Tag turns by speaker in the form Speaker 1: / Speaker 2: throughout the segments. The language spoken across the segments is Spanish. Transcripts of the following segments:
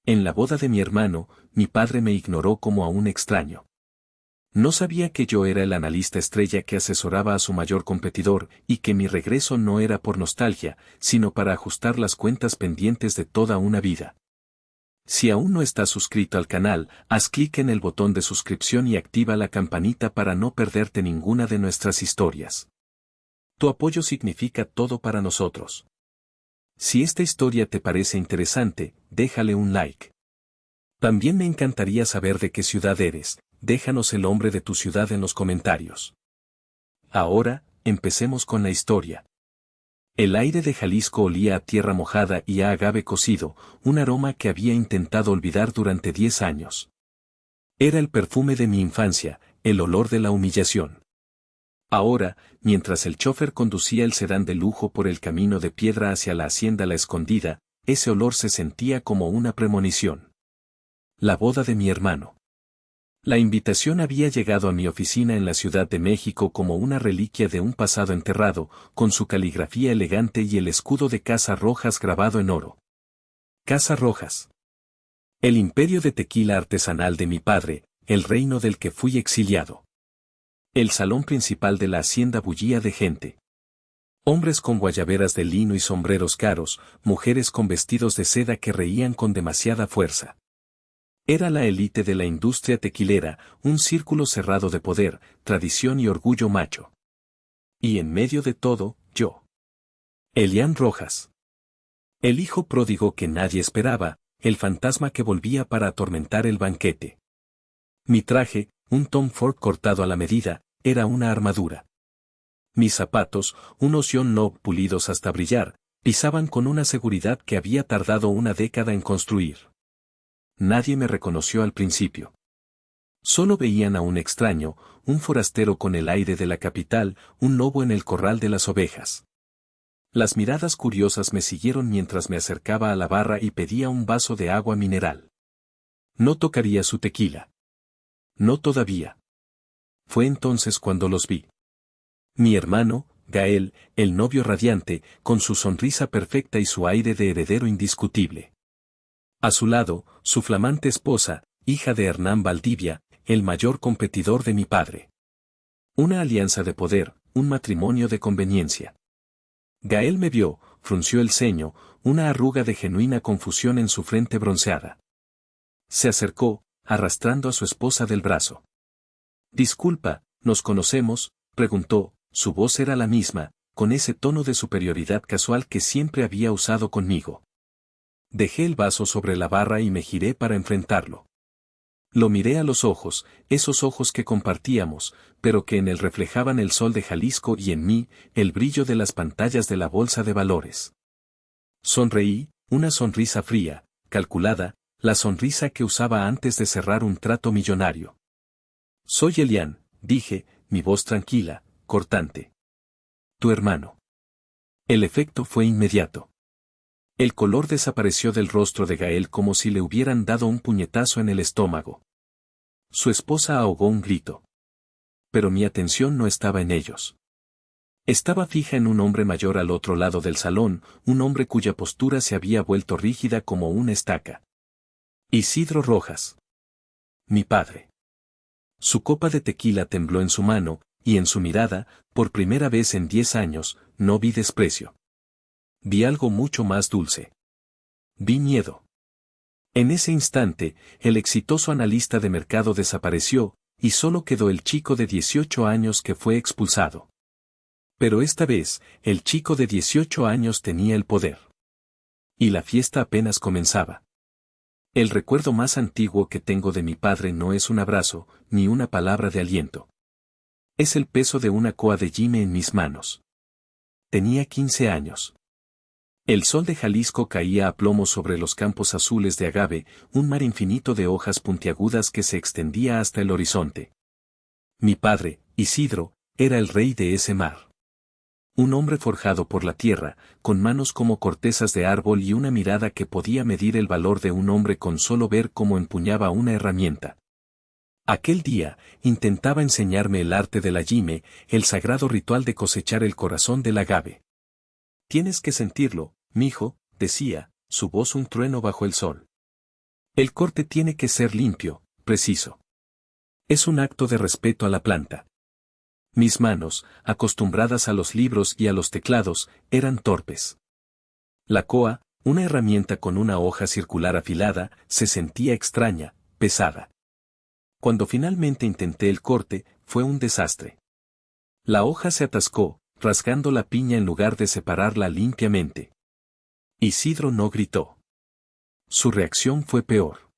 Speaker 1: En la boda de mi hermano, mi padre me ignoró como a un extraño. No sabía que yo era el analista estrella que asesoraba a su mayor competidor y que mi regreso no era por nostalgia, sino para ajustar las cuentas pendientes de toda una vida. Si aún no estás suscrito al canal, haz clic en el botón de suscripción y activa la campanita para no perderte ninguna de nuestras historias. Tu apoyo significa todo para nosotros. Si esta historia te parece interesante, déjale un like. También me encantaría saber de qué ciudad eres. Déjanos el nombre de tu ciudad en los comentarios. Ahora, empecemos con la historia. El aire de Jalisco olía a tierra mojada y a agave cocido, un aroma que había intentado olvidar durante 10 años. Era el perfume de mi infancia, el olor de la humillación. Ahora, mientras el chófer conducía el sedán de lujo por el camino de piedra hacia la hacienda La Escondida, ese olor se sentía como una premonición. La boda de mi hermano. La invitación había llegado a mi oficina en la Ciudad de México como una reliquia de un pasado enterrado, con su caligrafía elegante y el escudo de Casa Rojas grabado en oro. Casa Rojas. El imperio de tequila artesanal de mi padre, el reino del que fui exiliado. El salón principal de la hacienda bullía de gente. Hombres con guayaberas de lino y sombreros caros, mujeres con vestidos de seda que reían con demasiada fuerza. Era la élite de la industria tequilera, un círculo cerrado de poder, tradición y orgullo macho. Y en medio de todo, yo. Elian Rojas. El hijo pródigo que nadie esperaba, el fantasma que volvía para atormentar el banquete. Mi traje, un Tom Ford cortado a la medida, era una armadura. Mis zapatos, unos John Knob pulidos hasta brillar, pisaban con una seguridad que había tardado una década en construir. Nadie me reconoció al principio. Solo veían a un extraño, un forastero con el aire de la capital, un lobo en el corral de las ovejas. Las miradas curiosas me siguieron mientras me acercaba a la barra y pedía un vaso de agua mineral. No tocaría su tequila. No todavía. Fue entonces cuando los vi. Mi hermano, Gael, el novio radiante, con su sonrisa perfecta y su aire de heredero indiscutible. A su lado, su flamante esposa, hija de Hernán Valdivia, el mayor competidor de mi padre. Una alianza de poder, un matrimonio de conveniencia. Gael me vio, frunció el ceño, una arruga de genuina confusión en su frente bronceada. Se acercó, arrastrando a su esposa del brazo. «Disculpa, ¿nos conocemos?», preguntó, su voz era la misma, con ese tono de superioridad casual que siempre había usado conmigo. Dejé el vaso sobre la barra y me giré para enfrentarlo. Lo miré a los ojos, esos ojos que compartíamos, pero que en él reflejaban el sol de Jalisco y en mí, el brillo de las pantallas de la bolsa de valores. Sonreí, una sonrisa fría, calculada, la sonrisa que usaba antes de cerrar un trato millonario. «Soy Elian», dije, mi voz tranquila, cortante. «Tu hermano». El efecto fue inmediato. El color desapareció del rostro de Gael como si le hubieran dado un puñetazo en el estómago. Su esposa ahogó un grito. Pero mi atención no estaba en ellos. Estaba fija en un hombre mayor al otro lado del salón, un hombre cuya postura se había vuelto rígida como una estaca. Isidro Rojas. Mi padre. Su copa de tequila tembló en su mano, y en su mirada, por primera vez en 10 años, no vi desprecio. Vi algo mucho más dulce. Vi miedo. En ese instante, el exitoso analista de mercado desapareció, y solo quedó el chico de 18 años que fue expulsado. Pero esta vez, el chico de 18 años tenía el poder. Y la fiesta apenas comenzaba. El recuerdo más antiguo que tengo de mi padre no es un abrazo, ni una palabra de aliento. Es el peso de una coa de Jime en mis manos. Tenía 15 años. El sol de Jalisco caía a plomo sobre los campos azules de agave, un mar infinito de hojas puntiagudas que se extendía hasta el horizonte. Mi padre, Isidro, era el rey de ese mar. Un hombre forjado por la tierra, con manos como cortezas de árbol y una mirada que podía medir el valor de un hombre con solo ver cómo empuñaba una herramienta. Aquel día, intentaba enseñarme el arte de la Jime, el sagrado ritual de cosechar el corazón del agave. Tienes que sentirlo, mijo, decía, su voz un trueno bajo el sol. El corte tiene que ser limpio, preciso. Es un acto de respeto a la planta. Mis manos, acostumbradas a los libros y a los teclados, eran torpes. La coa, una herramienta con una hoja circular afilada, se sentía extraña, pesada. Cuando finalmente intenté el corte, fue un desastre. La hoja se atascó, rasgando la piña en lugar de separarla limpiamente. Isidro no gritó. Su reacción fue peor.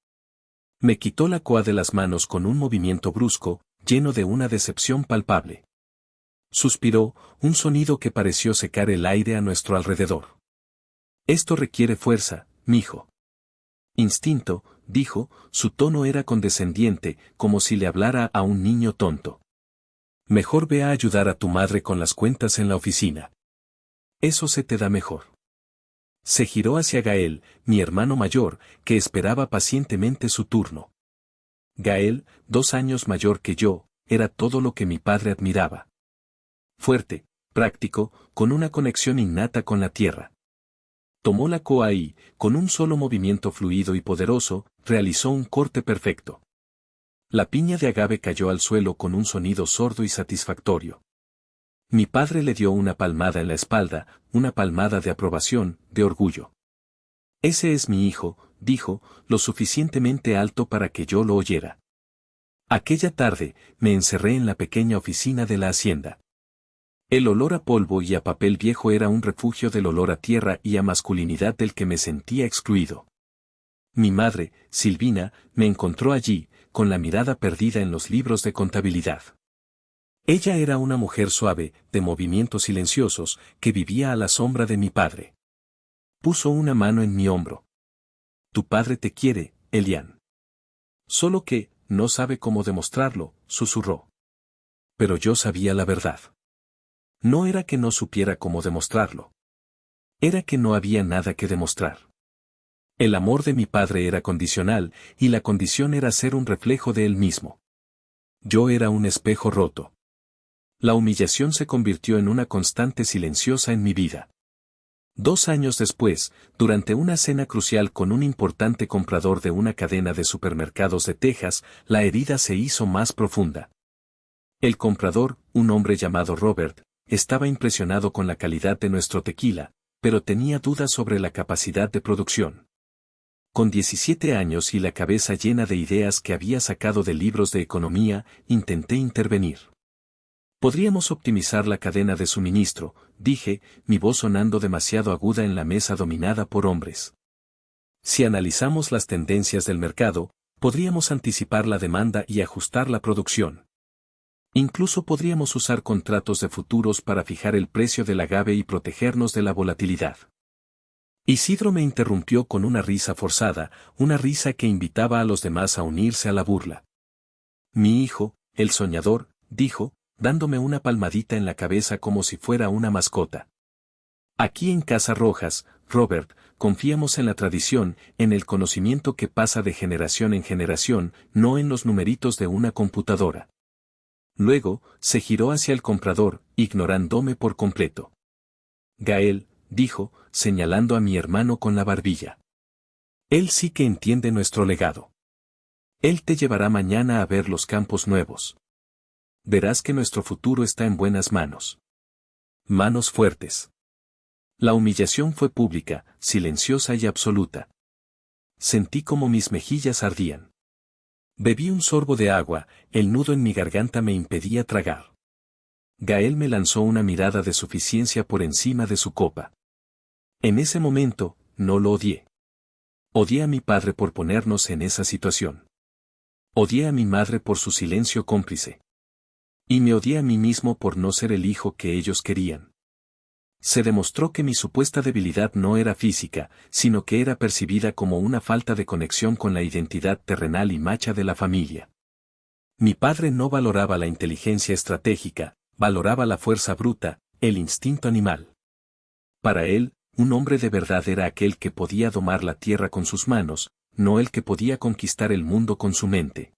Speaker 1: Me quitó la coa de las manos con un movimiento brusco, lleno de una decepción palpable. Suspiró, un sonido que pareció secar el aire a nuestro alrededor. Esto requiere fuerza, mijo. Instinto, dijo, su tono era condescendiente, como si le hablara a un niño tonto. Mejor ve a ayudar a tu madre con las cuentas en la oficina. Eso se te da mejor. Se giró hacia Gael, mi hermano mayor, que esperaba pacientemente su turno. Gael, 2 años mayor que yo, era todo lo que mi padre admiraba. Fuerte, práctico, con una conexión innata con la tierra. Tomó la coa y, con un solo movimiento fluido y poderoso, realizó un corte perfecto. La piña de agave cayó al suelo con un sonido sordo y satisfactorio. Mi padre le dio una palmada en la espalda, una palmada de aprobación, de orgullo. Ese es mi hijo, dijo, lo suficientemente alto para que yo lo oyera. Aquella tarde, me encerré en la pequeña oficina de la hacienda. El olor a polvo y a papel viejo era un refugio del olor a tierra y a masculinidad del que me sentía excluido. Mi madre, Silvina, me encontró allí, con la mirada perdida en los libros de contabilidad. Ella era una mujer suave, de movimientos silenciosos, que vivía a la sombra de mi padre. Puso una mano en mi hombro. Tu padre te quiere, Elian. Solo que, no sabe cómo demostrarlo, susurró. Pero yo sabía la verdad. No era que no supiera cómo demostrarlo. Era que no había nada que demostrar. El amor de mi padre era condicional, y la condición era ser un reflejo de él mismo. Yo era un espejo roto. La humillación se convirtió en una constante silenciosa en mi vida. 2 años después, durante una cena crucial con un importante comprador de una cadena de supermercados de Texas, la herida se hizo más profunda. El comprador, un hombre llamado Robert, estaba impresionado con la calidad de nuestro tequila, pero tenía dudas sobre la capacidad de producción. Con 17 años y la cabeza llena de ideas que había sacado de libros de economía, intenté intervenir. Podríamos optimizar la cadena de suministro, dije, mi voz sonando demasiado aguda en la mesa dominada por hombres. Si analizamos las tendencias del mercado, podríamos anticipar la demanda y ajustar la producción. Incluso podríamos usar contratos de futuros para fijar el precio del agave y protegernos de la volatilidad. Isidro me interrumpió con una risa forzada, una risa que invitaba a los demás a unirse a la burla. Mi hijo, el soñador, dijo, dándome una palmadita en la cabeza como si fuera una mascota. Aquí en Casa Rojas, Robert, confiamos en la tradición, en el conocimiento que pasa de generación en generación, no en los numeritos de una computadora. Luego, se giró hacia el comprador, ignorándome por completo. Gael, dijo, señalando a mi hermano con la barbilla. Él sí que entiende nuestro legado. Él te llevará mañana a ver los campos nuevos. Verás que nuestro futuro está en buenas manos. Manos fuertes. La humillación fue pública, silenciosa y absoluta. Sentí como mis mejillas ardían. Bebí un sorbo de agua, el nudo en mi garganta me impedía tragar. Gael me lanzó una mirada de suficiencia por encima de su copa. En ese momento, no lo odié. Odié a mi padre por ponernos en esa situación. Odié a mi madre por su silencio cómplice. Y me odié a mí mismo por no ser el hijo que ellos querían. Se demostró que mi supuesta debilidad no era física, sino que era percibida como una falta de conexión con la identidad terrenal y macha de la familia. Mi padre no valoraba la inteligencia estratégica, valoraba la fuerza bruta, el instinto animal. Para él, un hombre de verdad era aquel que podía domar la tierra con sus manos, no el que podía conquistar el mundo con su mente.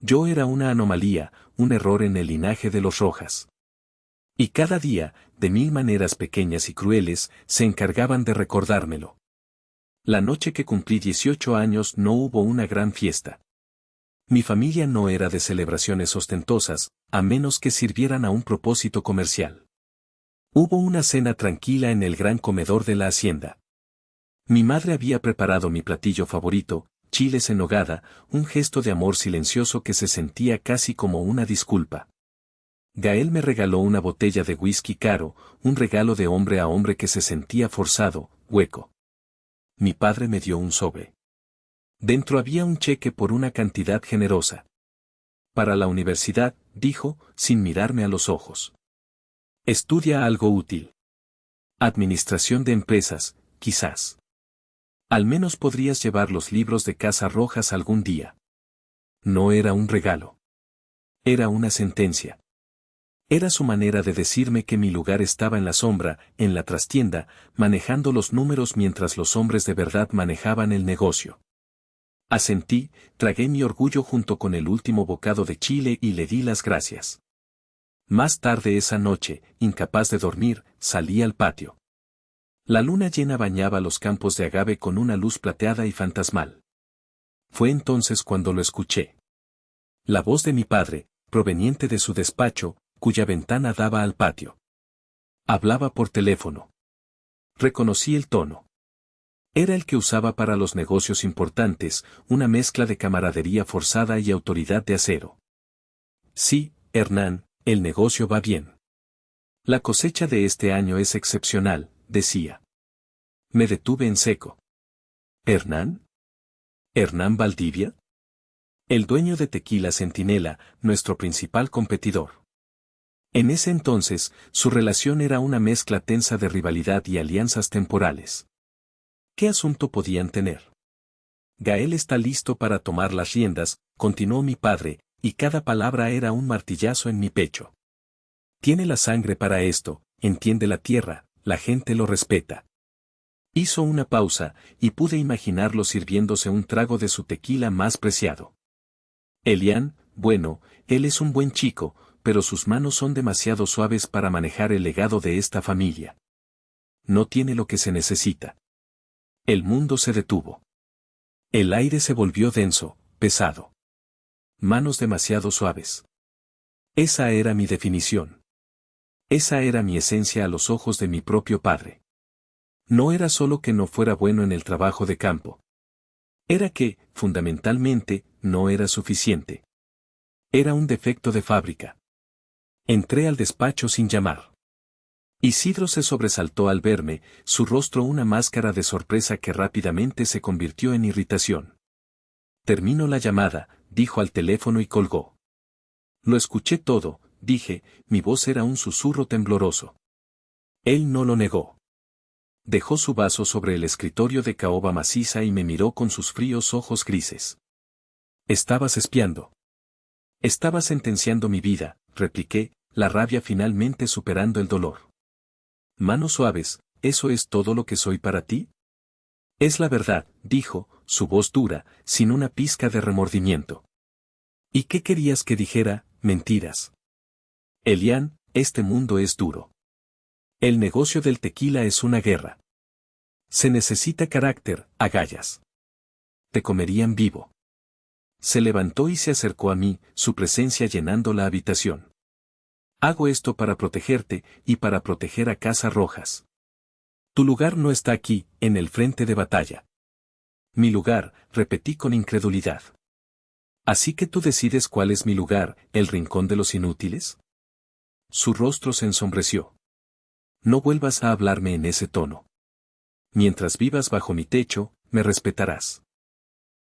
Speaker 1: Yo era una anomalía, un error en el linaje de los Rojas. Y cada día, de 1000 maneras pequeñas y crueles, se encargaban de recordármelo. La noche que cumplí 18 años no hubo una gran fiesta. Mi familia no era de celebraciones ostentosas, a menos que sirvieran a un propósito comercial. Hubo una cena tranquila en el gran comedor de la hacienda. Mi madre había preparado mi platillo favorito, chiles en nogada, un gesto de amor silencioso que se sentía casi como una disculpa. Gael me regaló una botella de whisky caro, un regalo de hombre a hombre que se sentía forzado, hueco. Mi padre me dio un sobre. Dentro había un cheque por una cantidad generosa. Para la universidad, dijo, sin mirarme a los ojos. Estudia algo útil. Administración de empresas, quizás. Al menos podrías llevar los libros de Casa Rojas algún día. No era un regalo. Era una sentencia. Era su manera de decirme que mi lugar estaba en la sombra, en la trastienda, manejando los números mientras los hombres de verdad manejaban el negocio. Asentí, tragué mi orgullo junto con el último bocado de chile y le di las gracias. Más tarde esa noche, incapaz de dormir, salí al patio. La luna llena bañaba los campos de agave con una luz plateada y fantasmal. Fue entonces cuando lo escuché. La voz de mi padre, proveniente de su despacho, cuya ventana daba al patio. Hablaba por teléfono. Reconocí el tono. Era el que usaba para los negocios importantes, una mezcla de camaradería forzada y autoridad de acero. Sí, Hernán, el negocio va bien. La cosecha de este año es excepcional, decía. Me detuve en seco. ¿Hernán? ¿Hernán Valdivia? El dueño de Tequila Centinela, nuestro principal competidor. En ese entonces, su relación era una mezcla tensa de rivalidad y alianzas temporales. ¿Qué asunto podían tener? Gael está listo para tomar las riendas, continuó mi padre, y cada palabra era un martillazo en mi pecho. Tiene la sangre para esto, entiende la tierra, la gente lo respeta. Hizo una pausa, y pude imaginarlo sirviéndose un trago de su tequila más preciado. Elian, bueno, él es un buen chico, pero sus manos son demasiado suaves para manejar el legado de esta familia. No tiene lo que se necesita. El mundo se detuvo. El aire se volvió denso, pesado. Manos demasiado suaves. Esa era mi definición. Esa era mi esencia a los ojos de mi propio padre. No era solo que no fuera bueno en el trabajo de campo. Era que, fundamentalmente, no era suficiente. Era un defecto de fábrica. Entré al despacho sin llamar. Isidro se sobresaltó al verme, su rostro una máscara de sorpresa que rápidamente se convirtió en irritación. Terminó la llamada, dijo al teléfono y colgó. Lo escuché todo, dije, mi voz era un susurro tembloroso. Él no lo negó. Dejó su vaso sobre el escritorio de caoba maciza y me miró con sus fríos ojos grises. Estabas espiando. Estabas sentenciando mi vida, repliqué, la rabia finalmente superando el dolor. Manos suaves, ¿eso es todo lo que soy para ti? Es la verdad, dijo, su voz dura, sin una pizca de remordimiento. ¿Y qué querías que dijera? Mentiras. Elian, este mundo es duro. El negocio del tequila es una guerra. Se necesita carácter, agallas. Te comerían vivo. Se levantó y se acercó a mí, su presencia llenando la habitación. Hago esto para protegerte, y para proteger a Casa Rojas. Tu lugar no está aquí, en el frente de batalla. Mi lugar, repetí con incredulidad. ¿Así que tú decides cuál es mi lugar, el rincón de los inútiles? Su rostro se ensombreció. No vuelvas a hablarme en ese tono. Mientras vivas bajo mi techo, me respetarás.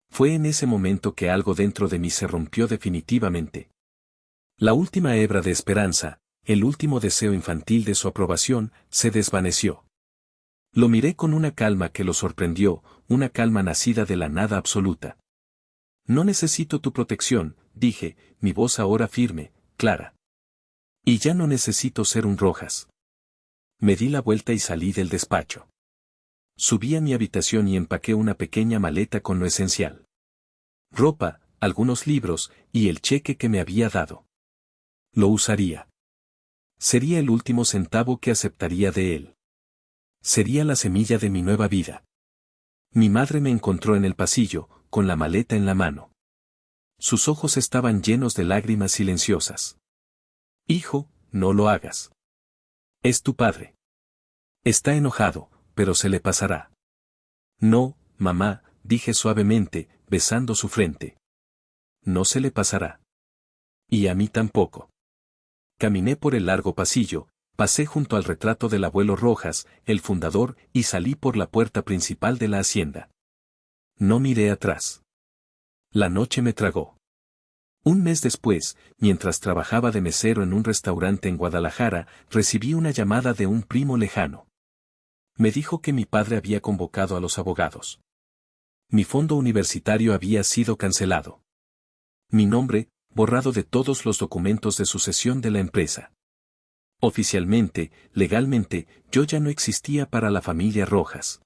Speaker 1: Fue en ese momento que algo dentro de mí se rompió definitivamente. La última hebra de esperanza, el último deseo infantil de su aprobación, se desvaneció. Lo miré con una calma que lo sorprendió, una calma nacida de la nada absoluta. No necesito tu protección, dije, mi voz ahora firme, clara. Y ya no necesito ser un Rojas. Me di la vuelta y salí del despacho. Subí a mi habitación y empaqué una pequeña maleta con lo esencial. Ropa, algunos libros, y el cheque que me había dado. Lo usaría. Sería el último centavo que aceptaría de él. Sería la semilla de mi nueva vida. Mi madre me encontró en el pasillo, con la maleta en la mano. Sus ojos estaban llenos de lágrimas silenciosas. Hijo, no lo hagas. Es tu padre. Está enojado, pero se le pasará. No, mamá, dije suavemente, besando su frente. No se le pasará. Y a mí tampoco. Caminé por el largo pasillo, pasé junto al retrato del abuelo Rojas, el fundador, y salí por la puerta principal de la hacienda. No miré atrás. La noche me tragó. Un mes después, mientras trabajaba de mesero en un restaurante en Guadalajara, recibí una llamada de un primo lejano. Me dijo que mi padre había convocado a los abogados. Mi fondo universitario había sido cancelado. Mi nombre, borrado de todos los documentos de sucesión de la empresa. Oficialmente, legalmente, yo ya no existía para la familia Rojas.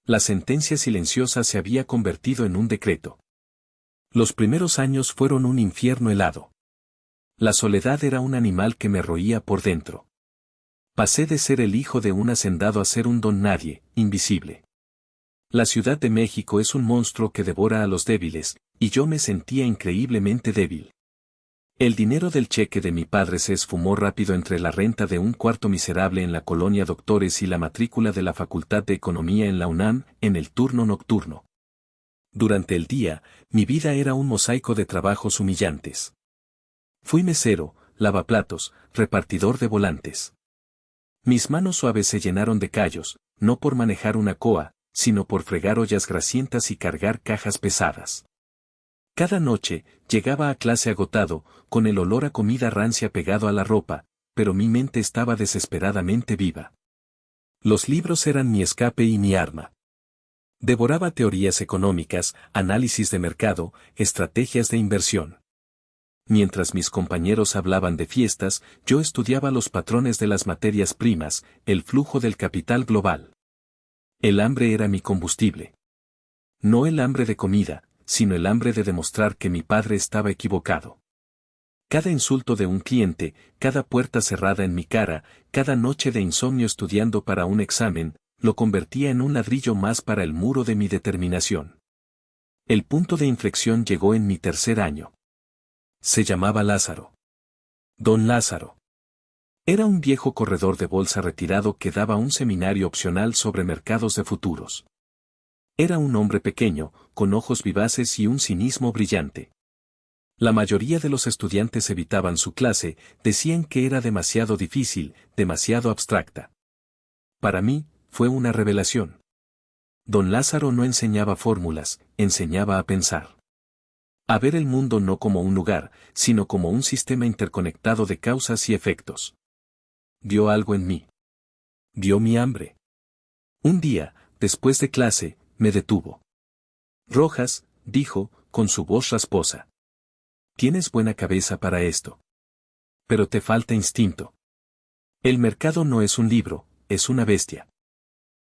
Speaker 1: La sentencia silenciosa se había convertido en un decreto. Los primeros años fueron un infierno helado. La soledad era un animal que me roía por dentro. Pasé de ser el hijo de un hacendado a ser un don nadie, invisible. La Ciudad de México es un monstruo que devora a los débiles, y yo me sentía increíblemente débil. El dinero del cheque de mi padre se esfumó rápido entre la renta de un cuarto miserable en la colonia Doctores y la matrícula de la Facultad de Economía en la UNAM, en el turno nocturno. Durante el día, mi vida era un mosaico de trabajos humillantes. Fui mesero, lavaplatos, repartidor de volantes. Mis manos suaves se llenaron de callos, no por manejar una coa, sino por fregar ollas grasientas y cargar cajas pesadas. Cada noche, llegaba a clase agotado, con el olor a comida rancia pegado a la ropa, pero mi mente estaba desesperadamente viva. Los libros eran mi escape y mi arma. Devoraba teorías económicas, análisis de mercado, estrategias de inversión. Mientras mis compañeros hablaban de fiestas, yo estudiaba los patrones de las materias primas, el flujo del capital global. El hambre era mi combustible. No el hambre de comida, sino el hambre de demostrar que mi padre estaba equivocado. Cada insulto de un cliente, cada puerta cerrada en mi cara, cada noche de insomnio estudiando para un examen, lo convertía en un ladrillo más para el muro de mi determinación. El punto de inflexión llegó en mi tercer año. Se llamaba Lázaro. Don Lázaro. Era un viejo corredor de bolsa retirado que daba un seminario opcional sobre mercados de futuros. Era un hombre pequeño, con ojos vivaces y un cinismo brillante. La mayoría de los estudiantes evitaban su clase, decían que era demasiado difícil, demasiado abstracta. Para mí, fue una revelación. Don Lázaro no enseñaba fórmulas, enseñaba a pensar. A ver el mundo no como un lugar, sino como un sistema interconectado de causas y efectos. Vio algo en mí. Vio mi hambre. Un día, después de clase, me detuvo. Rojas, dijo, con su voz rasposa. Tienes buena cabeza para esto. Pero te falta instinto. El mercado no es un libro, es una bestia.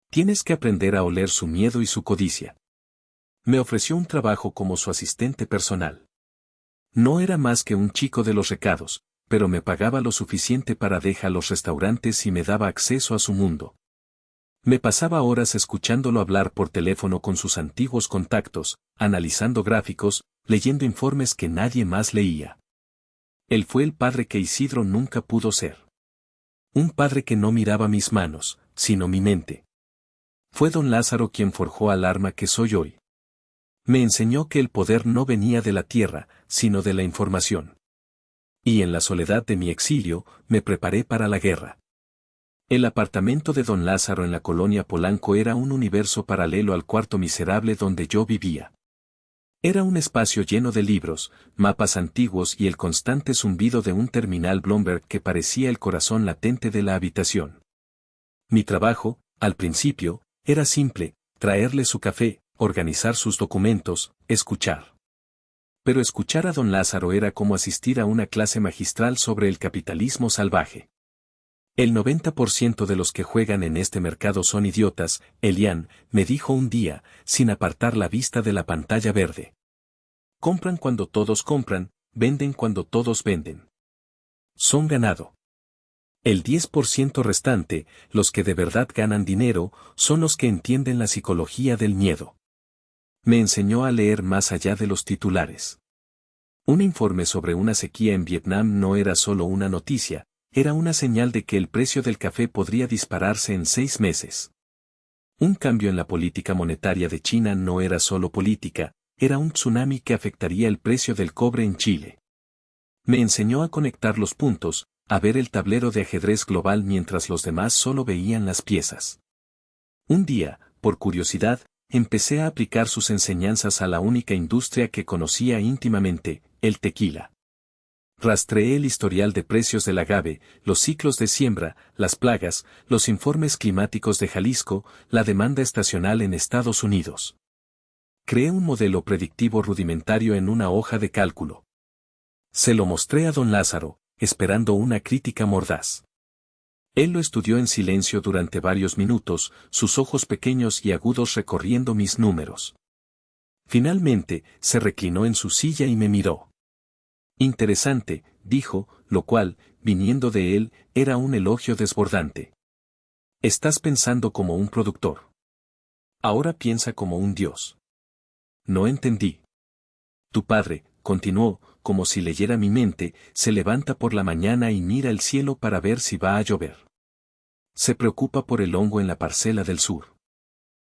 Speaker 1: Tienes que aprender a oler su miedo y su codicia. Me ofreció un trabajo como su asistente personal. No era más que un chico de los recados, pero me pagaba lo suficiente para dejar los restaurantes y me daba acceso a su mundo. Me pasaba horas escuchándolo hablar por teléfono con sus antiguos contactos, analizando gráficos, leyendo informes que nadie más leía. Él fue el padre que Isidro nunca pudo ser. Un padre que no miraba mis manos, sino mi mente. Fue don Lázaro quien forjó al arma que soy hoy. Me enseñó que el poder no venía de la tierra, sino de la información. Y en la soledad de mi exilio, me preparé para la guerra. El apartamento de don Lázaro en la colonia Polanco era un universo paralelo al cuarto miserable donde yo vivía. Era un espacio lleno de libros, mapas antiguos y el constante zumbido de un terminal Bloomberg que parecía el corazón latente de la habitación. Mi trabajo, al principio, era simple, traerle su café, organizar sus documentos, escuchar. Pero escuchar a don Lázaro era como asistir a una clase magistral sobre el capitalismo salvaje. El 90% de los que juegan en este mercado son idiotas, Elian, me dijo un día, sin apartar la vista de la pantalla verde. Compran cuando todos compran, venden cuando todos venden. Son ganado. El 10% restante, los que de verdad ganan dinero, son los que entienden la psicología del miedo. Me enseñó a leer más allá de los titulares. Un informe sobre una sequía en Vietnam no era solo una noticia, era una señal de que el precio del café podría dispararse en 6 meses. Un cambio en la política monetaria de China no era solo política, era un tsunami que afectaría el precio del cobre en Chile. Me enseñó a conectar los puntos, a ver el tablero de ajedrez global mientras los demás solo veían las piezas. Un día, por curiosidad, empecé a aplicar sus enseñanzas a la única industria que conocía íntimamente, el tequila. Rastreé el historial de precios del agave, los ciclos de siembra, las plagas, los informes climáticos de Jalisco, la demanda estacional en Estados Unidos. Creé un modelo predictivo rudimentario en una hoja de cálculo. Se lo mostré a don Lázaro, esperando una crítica mordaz. Él lo estudió en silencio durante varios minutos, sus ojos pequeños y agudos recorriendo mis números. Finalmente, se reclinó en su silla y me miró. Interesante, dijo, lo cual, viniendo de él, era un elogio desbordante. Estás pensando como un productor. Ahora piensa como un dios. No entendí. Tu padre, continuó, como si leyera mi mente, se levanta por la mañana y mira el cielo para ver si va a llover. Se preocupa por el hongo en la parcela del sur.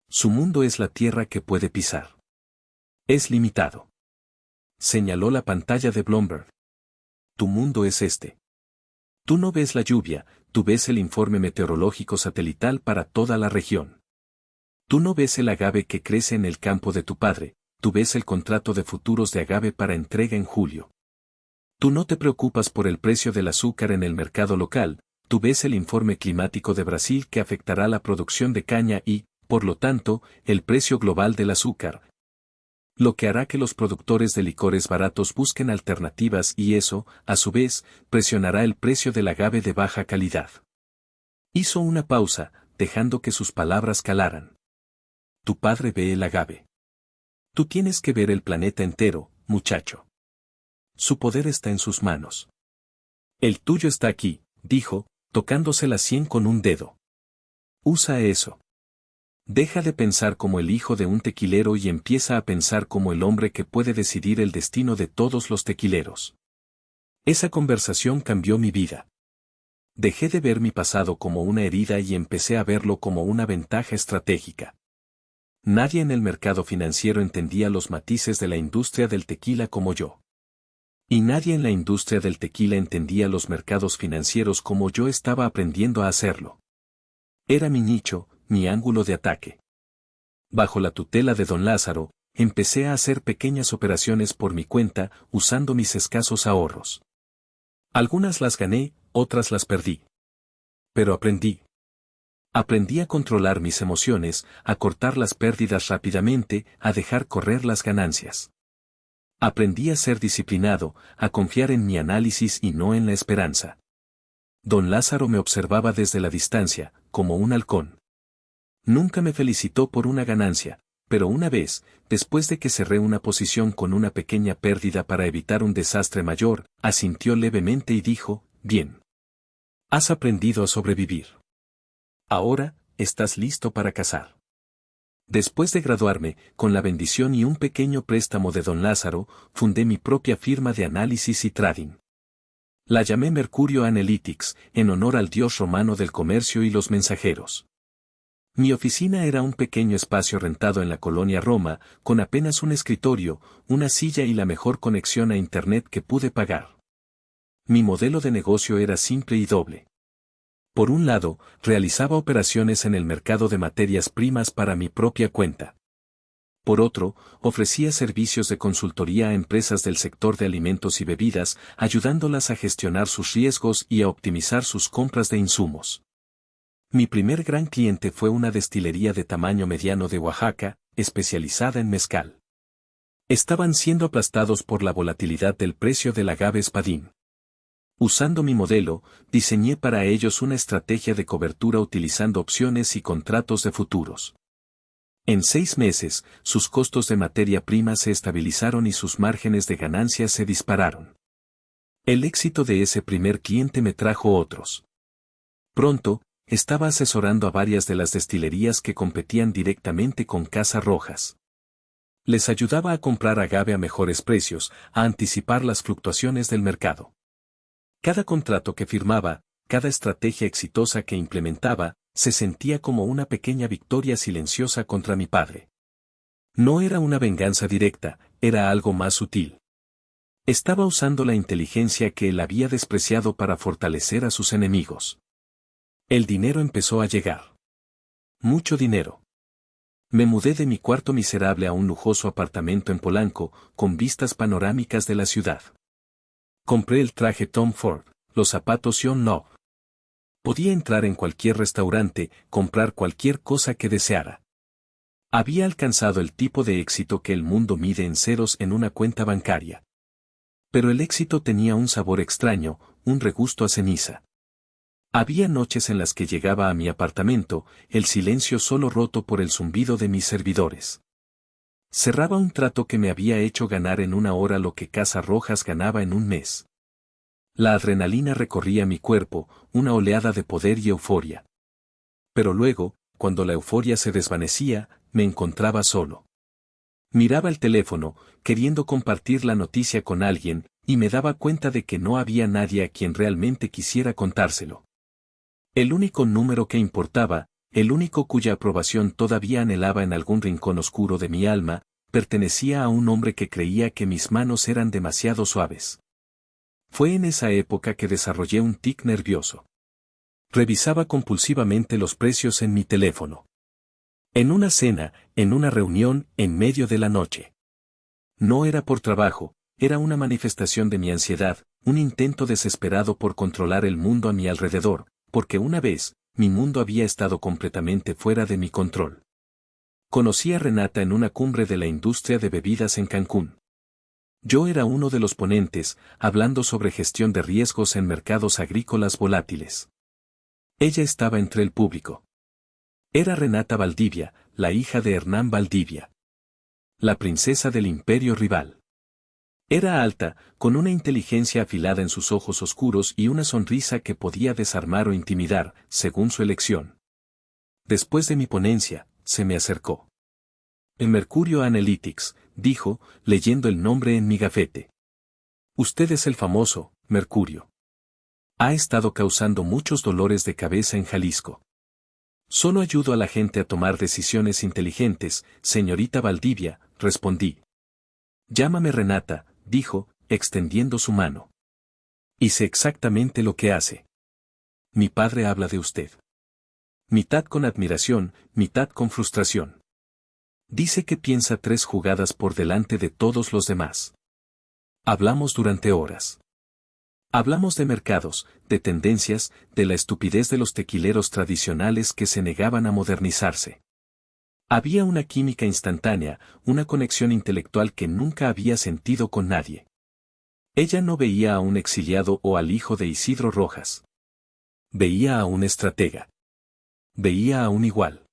Speaker 1: Su mundo es la tierra que puede pisar. Es limitado. Señaló la pantalla de Bloomberg. Tu mundo es este. Tú no ves la lluvia, tú ves el informe meteorológico satelital para toda la región. Tú no ves el agave que crece en el campo de tu padre, tú ves el contrato de futuros de agave para entrega en julio. Tú no te preocupas por el precio del azúcar en el mercado local, tú ves el informe climático de Brasil que afectará la producción de caña y, por lo tanto, el precio global del azúcar. Lo que hará que los productores de licores baratos busquen alternativas y eso, a su vez, presionará el precio del agave de baja calidad. Hizo una pausa, dejando que sus palabras calaran. Tu padre ve el agave. Tú tienes que ver el planeta entero, muchacho. Su poder está en sus manos. El tuyo está aquí, dijo, tocándose la sien con un dedo. Usa eso. Deja de pensar como el hijo de un tequilero y empieza a pensar como el hombre que puede decidir el destino de todos los tequileros. Esa conversación cambió mi vida. Dejé de ver mi pasado como una herida y empecé a verlo como una ventaja estratégica. Nadie en el mercado financiero entendía los matices de la industria del tequila como yo. Y nadie en la industria del tequila entendía los mercados financieros como yo estaba aprendiendo a hacerlo. Era mi nicho, mi ángulo de ataque. Bajo la tutela de don Lázaro, empecé a hacer pequeñas operaciones por mi cuenta, usando mis escasos ahorros. Algunas las gané, otras las perdí. Pero aprendí. Aprendí a controlar mis emociones, a cortar las pérdidas rápidamente, a dejar correr las ganancias. Aprendí a ser disciplinado, a confiar en mi análisis y no en la esperanza. Don Lázaro me observaba desde la distancia, como un halcón. Nunca me felicitó por una ganancia, pero una vez, después de que cerré una posición con una pequeña pérdida para evitar un desastre mayor, asintió levemente y dijo, bien. Has aprendido a sobrevivir. Ahora, estás listo para cazar. Después de graduarme, con la bendición y un pequeño préstamo de don Lázaro, fundé mi propia firma de análisis y trading. La llamé Mercurio Analytics, en honor al dios romano del comercio y los mensajeros. Mi oficina era un pequeño espacio rentado en la colonia Roma, con apenas un escritorio, una silla y la mejor conexión a Internet que pude pagar. Mi modelo de negocio era simple y doble. Por un lado, realizaba operaciones en el mercado de materias primas para mi propia cuenta. Por otro, ofrecía servicios de consultoría a empresas del sector de alimentos y bebidas, ayudándolas a gestionar sus riesgos y a optimizar sus compras de insumos. Mi primer gran cliente fue una destilería de tamaño mediano de Oaxaca, especializada en mezcal. Estaban siendo aplastados por la volatilidad del precio del agave espadín. Usando mi modelo, diseñé para ellos una estrategia de cobertura utilizando opciones y contratos de futuros. En 6 meses, sus costos de materia prima se estabilizaron y sus márgenes de ganancia se dispararon. El éxito de ese primer cliente me trajo otros. Pronto, estaba asesorando a varias de las destilerías que competían directamente con Casa Rojas. Les ayudaba a comprar agave a mejores precios, a anticipar las fluctuaciones del mercado. Cada contrato que firmaba, cada estrategia exitosa que implementaba, se sentía como una pequeña victoria silenciosa contra mi padre. No era una venganza directa, era algo más sutil. Estaba usando la inteligencia que él había despreciado para fortalecer a sus enemigos. El dinero empezó a llegar. Mucho dinero. Me mudé de mi cuarto miserable a un lujoso apartamento en Polanco, con vistas panorámicas de la ciudad. Compré el traje Tom Ford, los zapatos John Love. Podía entrar en cualquier restaurante, comprar cualquier cosa que deseara. Había alcanzado el tipo de éxito que el mundo mide en ceros en una cuenta bancaria. Pero el éxito tenía un sabor extraño, un regusto a ceniza. Había noches en las que llegaba a mi apartamento, el silencio solo roto por el zumbido de mis servidores. Cerraba un trato que me había hecho ganar en una hora lo que Casa Rojas ganaba en un mes. La adrenalina recorría mi cuerpo, una oleada de poder y euforia. Pero luego, cuando la euforia se desvanecía, me encontraba solo. Miraba el teléfono, queriendo compartir la noticia con alguien, y me daba cuenta de que no había nadie a quien realmente quisiera contárselo. El único número que importaba, el único cuya aprobación todavía anhelaba en algún rincón oscuro de mi alma, pertenecía a un hombre que creía que mis manos eran demasiado suaves. Fue en esa época que desarrollé un tic nervioso. Revisaba compulsivamente los precios en mi teléfono. En una cena, en una reunión, en medio de la noche. No era por trabajo, era una manifestación de mi ansiedad, un intento desesperado por controlar el mundo a mi alrededor, porque una vez, mi mundo había estado completamente fuera de mi control. Conocí a Renata en una cumbre de la industria de bebidas en Cancún. Yo era uno de los ponentes, hablando sobre gestión de riesgos en mercados agrícolas volátiles. Ella estaba entre el público. Era Renata Valdivia, la hija de Hernán Valdivia. La princesa del imperio rival. Era alta, con una inteligencia afilada en sus ojos oscuros y una sonrisa que podía desarmar o intimidar, según su elección. Después de mi ponencia, se me acercó. En Mercurio Analytics, dijo, leyendo el nombre en mi gafete. Usted es el famoso, Mercurio. Ha estado causando muchos dolores de cabeza en Jalisco. Solo ayudo a la gente a tomar decisiones inteligentes, señorita Valdivia, respondí. Llámame Renata, dijo, extendiendo su mano. Y sé exactamente lo que hace. Mi padre habla de usted. Mitad con admiración, mitad con frustración. Dice que piensa 3 jugadas por delante de todos los demás. Hablamos durante horas. Hablamos de mercados, de tendencias, de la estupidez de los tequileros tradicionales que se negaban a modernizarse. Había una química instantánea, una conexión intelectual que nunca había sentido con nadie. Ella no veía a un exiliado o al hijo de Isidro Rojas. Veía a un estratega. Veía a un igual.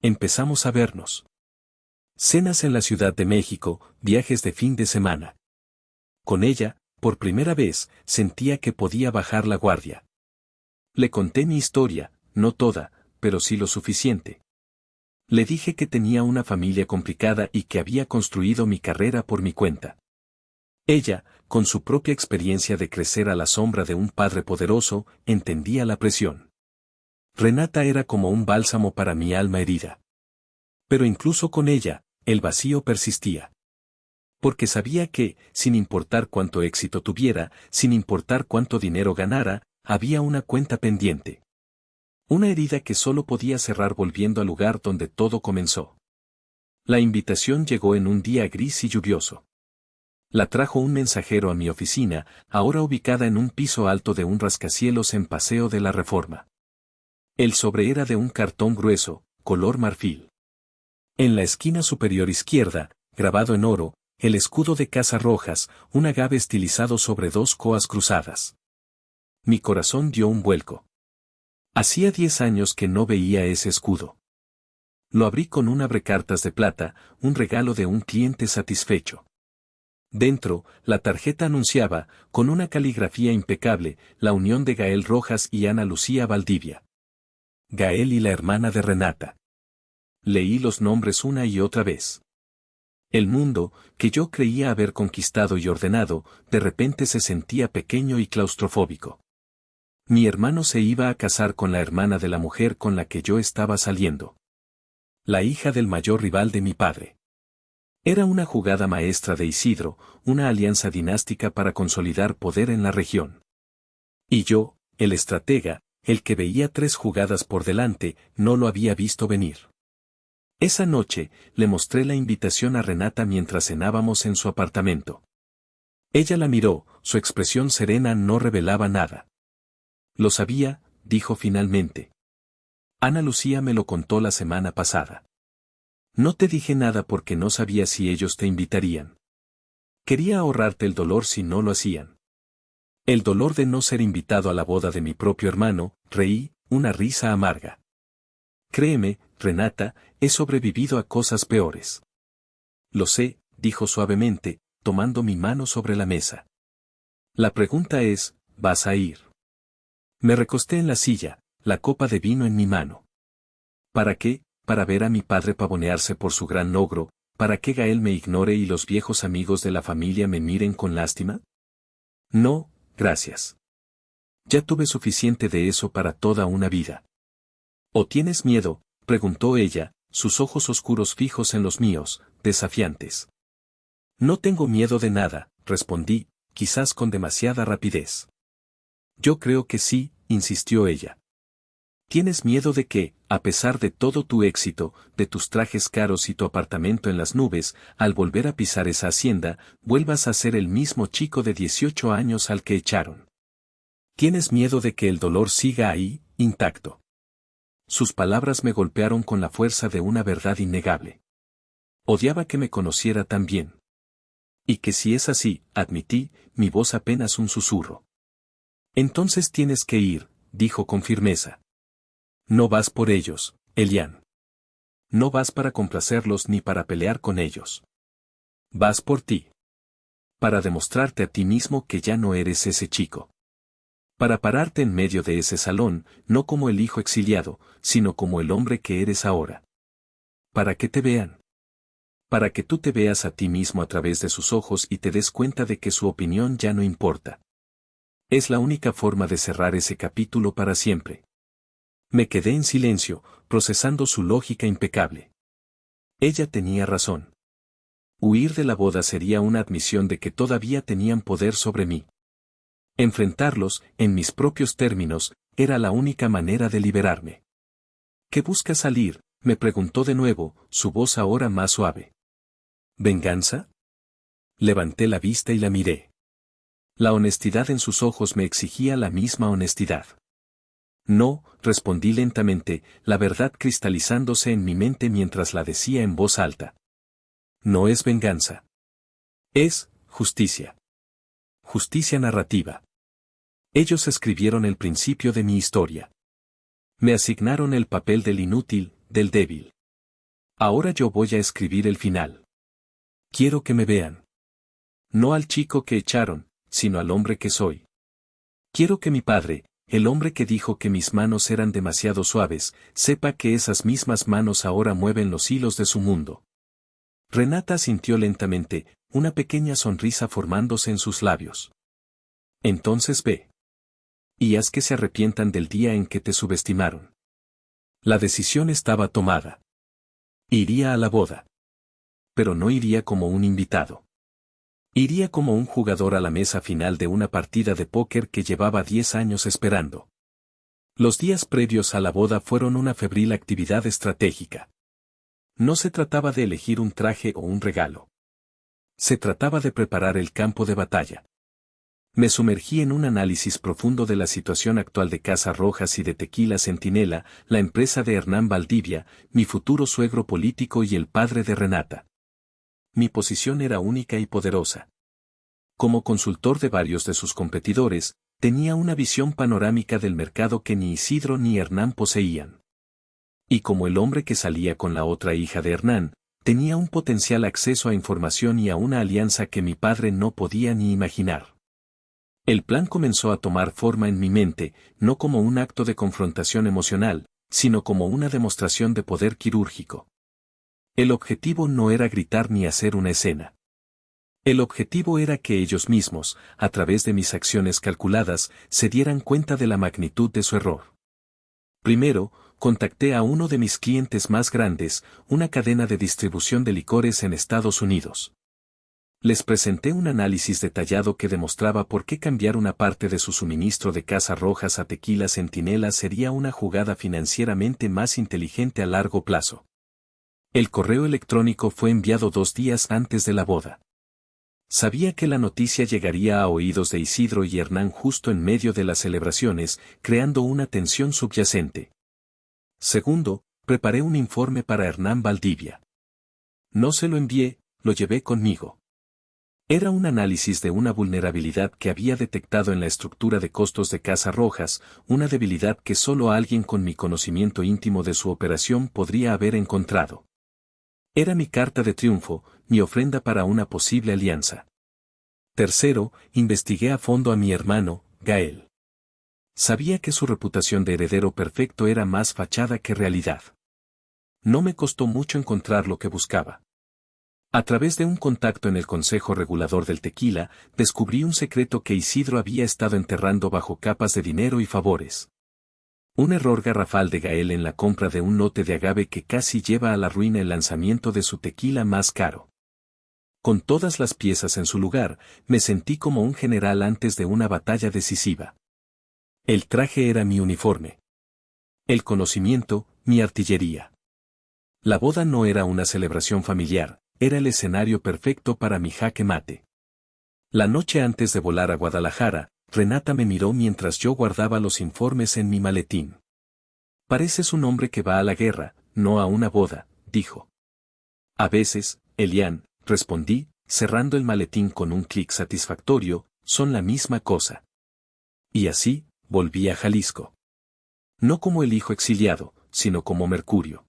Speaker 1: Empezamos a vernos. Cenas en la Ciudad de México, viajes de fin de semana. Con ella, por primera vez, sentía que podía bajar la guardia. Le conté mi historia, no toda, pero sí lo suficiente. Le dije que tenía una familia complicada y que había construido mi carrera por mi cuenta. Ella, con su propia experiencia de crecer a la sombra de un padre poderoso, entendía la presión. Renata era como un bálsamo para mi alma herida. Pero incluso con ella, el vacío persistía. Porque sabía que, sin importar cuánto éxito tuviera, sin importar cuánto dinero ganara, había una cuenta pendiente. Una herida que solo podía cerrar volviendo al lugar donde todo comenzó. La invitación llegó en un día gris y lluvioso. La trajo un mensajero a mi oficina, ahora ubicada en un piso alto de un rascacielos en Paseo de la Reforma. El sobre era de un cartón grueso, color marfil. En la esquina superior izquierda, grabado en oro, el escudo de Casa Rojas, un agave estilizado sobre 2 coas cruzadas. Mi corazón dio un vuelco. Hacía 10 años que no veía ese escudo. Lo abrí con un abrecartas de plata, un regalo de un cliente satisfecho. Dentro, la tarjeta anunciaba, con una caligrafía impecable, la unión de Gael Rojas y Ana Lucía Valdivia. Gael y la hermana de Renata. Leí los nombres una y otra vez. El mundo, que yo creía haber conquistado y ordenado, de repente se sentía pequeño y claustrofóbico. Mi hermano se iba a casar con la hermana de la mujer con la que yo estaba saliendo. La hija del mayor rival de mi padre. Era una jugada maestra de Isidro, una alianza dinástica para consolidar poder en la región. Y yo, el estratega, el que veía 3 jugadas por delante, no lo había visto venir. Esa noche, le mostré la invitación a Renata mientras cenábamos en su apartamento. Ella la miró, su expresión serena no revelaba nada. Lo sabía, dijo finalmente. Ana Lucía me lo contó la semana pasada. No te dije nada porque no sabía si ellos te invitarían. Quería ahorrarte el dolor si no lo hacían. El dolor de no ser invitado a la boda de mi propio hermano, reí, una risa amarga. Créeme, Renata, he sobrevivido a cosas peores. Lo sé, dijo suavemente, tomando mi mano sobre la mesa. La pregunta es, ¿vas a ir? Me recosté en la silla, la copa de vino en mi mano. ¿Para qué? Para ver a mi padre pavonearse por su gran logro, para que Gael me ignore y los viejos amigos de la familia me miren con lástima. No, gracias. Ya tuve suficiente de eso para toda una vida. ¿O tienes miedo? Preguntó ella, sus ojos oscuros fijos en los míos, desafiantes. No tengo miedo de nada, respondí, quizás con demasiada rapidez. Yo creo que sí, insistió ella. ¿Tienes miedo de que, a pesar de todo tu éxito, de tus trajes caros y tu apartamento en las nubes, al volver a pisar esa hacienda, vuelvas a ser el mismo chico de 18 años al que echaron? ¿Tienes miedo de que el dolor siga ahí, intacto? Sus palabras me golpearon con la fuerza de una verdad innegable. Odiaba que me conociera tan bien. Y que si es así, admití, mi voz apenas un susurro. Entonces tienes que ir, dijo con firmeza. No vas por ellos, Elian. No vas para complacerlos ni para pelear con ellos. Vas por ti. Para demostrarte a ti mismo que ya no eres ese chico. Para pararte en medio de ese salón, no como el hijo exiliado, sino como el hombre que eres ahora. Para que te vean. Para que tú te veas a ti mismo a través de sus ojos y te des cuenta de que su opinión ya no importa. Es la única forma de cerrar ese capítulo para siempre. Me quedé en silencio, procesando su lógica impecable. Ella tenía razón. Huir de la boda sería una admisión de que todavía tenían poder sobre mí. Enfrentarlos, en mis propios términos, era la única manera de liberarme. ¿Qué busca salir?, me preguntó de nuevo, su voz ahora más suave. ¿Venganza? Levanté la vista y la miré. La honestidad en sus ojos me exigía la misma honestidad. No, respondí lentamente, la verdad cristalizándose en mi mente mientras la decía en voz alta. No es venganza. Es justicia. Justicia narrativa. Ellos escribieron el principio de mi historia. Me asignaron el papel del inútil, del débil. Ahora yo voy a escribir el final. Quiero que me vean. No al chico que echaron, sino al hombre que soy. Quiero que mi padre, el hombre que dijo que mis manos eran demasiado suaves, sepa que esas mismas manos ahora mueven los hilos de su mundo. Renata sintió lentamente, una pequeña sonrisa formándose en sus labios. Entonces ve. Y haz que se arrepientan del día en que te subestimaron. La decisión estaba tomada. Iría a la boda. Pero no iría como un invitado. Iría como un jugador a la mesa final de una partida de póker que llevaba 10 años esperando. Los días previos a la boda fueron una febril actividad estratégica. No se trataba de elegir un traje o un regalo. Se trataba de preparar el campo de batalla. Me sumergí en un análisis profundo de la situación actual de Casa Rojas y de Tequila Centinela, la empresa de Hernán Valdivia, mi futuro suegro político y el padre de Renata. Mi posición era única y poderosa. Como consultor de varios de sus competidores, tenía una visión panorámica del mercado que ni Isidro ni Hernán poseían. Y como el hombre que salía con la otra hija de Hernán, tenía un potencial acceso a información y a una alianza que mi padre no podía ni imaginar. El plan comenzó a tomar forma en mi mente, no como un acto de confrontación emocional, sino como una demostración de poder quirúrgico. El objetivo no era gritar ni hacer una escena. El objetivo era que ellos mismos, a través de mis acciones calculadas, se dieran cuenta de la magnitud de su error. Primero, contacté a uno de mis clientes más grandes, una cadena de distribución de licores en Estados Unidos. Les presenté un análisis detallado que demostraba por qué cambiar una parte de su suministro de Casas Rojas a Tequila Centinela sería una jugada financieramente más inteligente a largo plazo. El correo electrónico fue enviado 2 días antes de la boda. Sabía que la noticia llegaría a oídos de Isidro y Hernán justo en medio de las celebraciones, creando una tensión subyacente. Segundo, preparé un informe para Hernán Valdivia. No se lo envié, lo llevé conmigo. Era un análisis de una vulnerabilidad que había detectado en la estructura de costos de Casas Rojas, una debilidad que solo alguien con mi conocimiento íntimo de su operación podría haber encontrado. Era mi carta de triunfo, mi ofrenda para una posible alianza. Tercero, investigué a fondo a mi hermano, Gael. Sabía que su reputación de heredero perfecto era más fachada que realidad. No me costó mucho encontrar lo que buscaba. A través de un contacto en el Consejo Regulador del Tequila, descubrí un secreto que Isidro había estado enterrando bajo capas de dinero y favores. Un error garrafal de Gael en la compra de un lote de agave que casi lleva a la ruina el lanzamiento de su tequila más caro. Con todas las piezas en su lugar, me sentí como un general antes de una batalla decisiva. El traje era mi uniforme. El conocimiento, mi artillería. La boda no era una celebración familiar, era el escenario perfecto para mi jaque mate. La noche antes de volar a Guadalajara, Renata me miró mientras yo guardaba los informes en mi maletín. Pareces un hombre que va a la guerra, no a una boda, dijo. A veces, Elian, respondí, cerrando el maletín con un clic satisfactorio, son la misma cosa. Y así, volví a Jalisco. No como el hijo exiliado, sino como Mercurio.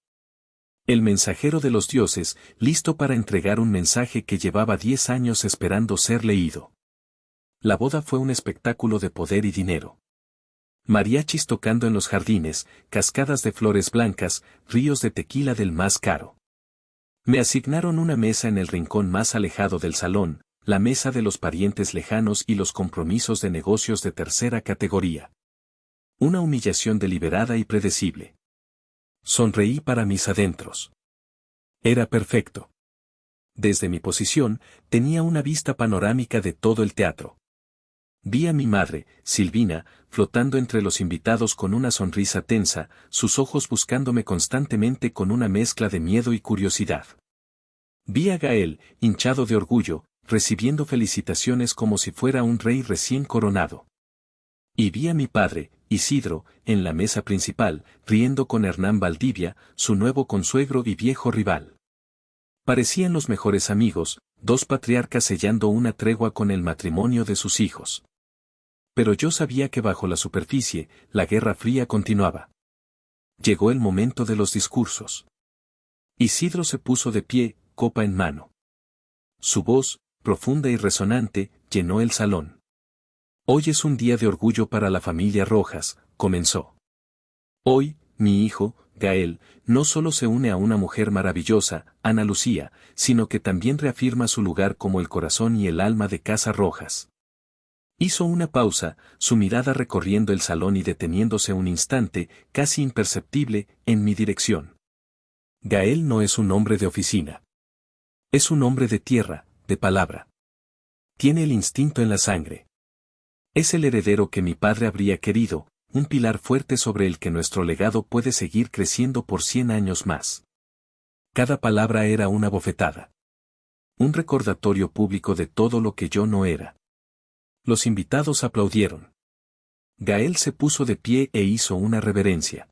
Speaker 1: El mensajero de los dioses, listo para entregar un mensaje que llevaba 10 años esperando ser leído. La boda fue un espectáculo de poder y dinero. Mariachis tocando en los jardines, cascadas de flores blancas, ríos de tequila del más caro. Me asignaron una mesa en el rincón más alejado del salón, la mesa de los parientes lejanos y los compromisos de negocios de tercera categoría. Una humillación deliberada y predecible. Sonreí para mis adentros. Era perfecto. Desde mi posición, tenía una vista panorámica de todo el teatro. Vi a mi madre, Silvina, flotando entre los invitados con una sonrisa tensa, sus ojos buscándome constantemente con una mezcla de miedo y curiosidad. Vi a Gael, hinchado de orgullo, recibiendo felicitaciones como si fuera un rey recién coronado. Y vi a mi padre, Isidro, en la mesa principal, riendo con Hernán Valdivia, su nuevo consuegro y viejo rival. Parecían los mejores amigos, 2 patriarcas sellando una tregua con el matrimonio de sus hijos. Pero yo sabía que bajo la superficie, la Guerra Fría continuaba. Llegó el momento de los discursos. Isidro se puso de pie, copa en mano. Su voz, profunda y resonante, llenó el salón. Hoy es un día de orgullo para la familia Rojas, comenzó. Hoy, mi hijo, Gael, no solo se une a una mujer maravillosa, Ana Lucía, sino que también reafirma su lugar como el corazón y el alma de Casas Rojas. Hizo una pausa, su mirada recorriendo el salón y deteniéndose un instante, casi imperceptible, en mi dirección. Gael no es un hombre de oficina. Es un hombre de tierra, de palabra. Tiene el instinto en la sangre. Es el heredero que mi padre habría querido, un pilar fuerte sobre el que nuestro legado puede seguir creciendo por 100 años más. Cada palabra era una bofetada. Un recordatorio público de todo lo que yo no era. Los invitados aplaudieron. Gael se puso de pie e hizo una reverencia.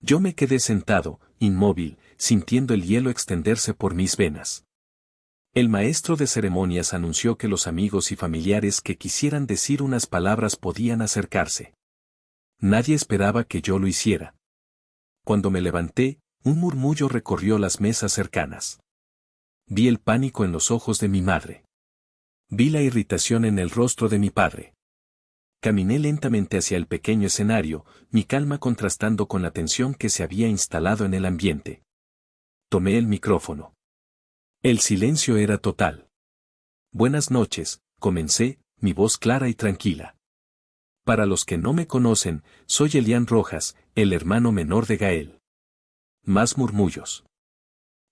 Speaker 1: Yo me quedé sentado, inmóvil, sintiendo el hielo extenderse por mis venas. El maestro de ceremonias anunció que los amigos y familiares que quisieran decir unas palabras podían acercarse. Nadie esperaba que yo lo hiciera. Cuando me levanté, un murmullo recorrió las mesas cercanas. Vi el pánico en los ojos de mi madre. Vi la irritación en el rostro de mi padre. Caminé lentamente hacia el pequeño escenario, mi calma contrastando con la tensión que se había instalado en el ambiente. Tomé el micrófono. El silencio era total. Buenas noches, comencé, mi voz clara y tranquila. Para los que no me conocen, soy Elian Rojas, el hermano menor de Gael. Más murmullos.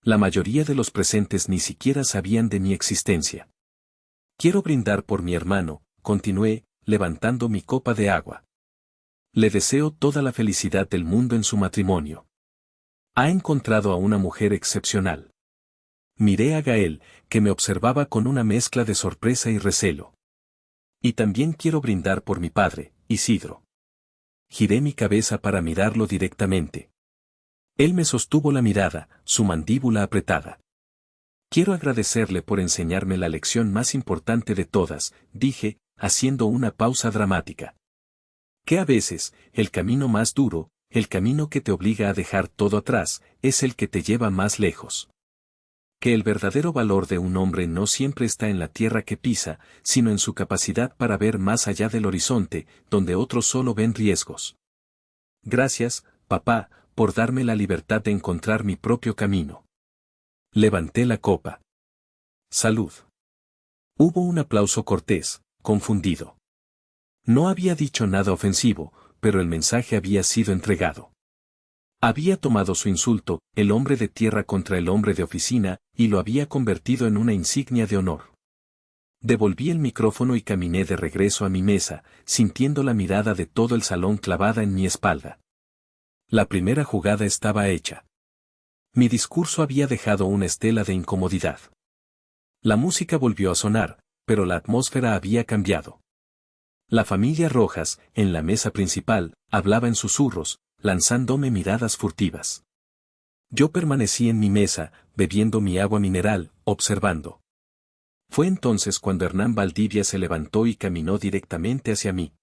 Speaker 1: La mayoría de los presentes ni siquiera sabían de mi existencia. Quiero brindar por mi hermano, continué, levantando mi copa de agua. Le deseo toda la felicidad del mundo en su matrimonio. Ha encontrado a una mujer excepcional. Miré a Gael, que me observaba con una mezcla de sorpresa y recelo. Y también quiero brindar por mi padre, Isidro. Giré mi cabeza para mirarlo directamente. Él me sostuvo la mirada, su mandíbula apretada. Quiero agradecerle por enseñarme la lección más importante de todas, dije, haciendo una pausa dramática. Que a veces, el camino más duro, el camino que te obliga a dejar todo atrás, es el que te lleva más lejos. Que el verdadero valor de un hombre no siempre está en la tierra que pisa, sino en su capacidad para ver más allá del horizonte, donde otros solo ven riesgos. Gracias, papá, por darme la libertad de encontrar mi propio camino. Levanté la copa. Salud. Hubo un aplauso cortés, confundido. No había dicho nada ofensivo, pero el mensaje había sido entregado. Había tomado su insulto, el hombre de tierra contra el hombre de oficina, y lo había convertido en una insignia de honor. Devolví el micrófono y caminé de regreso a mi mesa, sintiendo la mirada de todo el salón clavada en mi espalda. La primera jugada estaba hecha. Mi discurso había dejado una estela de incomodidad. La música volvió a sonar, pero la atmósfera había cambiado. La familia Rojas, en la mesa principal, hablaba en susurros, lanzándome miradas furtivas. Yo permanecí en mi mesa, bebiendo mi agua mineral, observando. Fue entonces cuando Hernán Valdivia se levantó y caminó directamente hacia mí.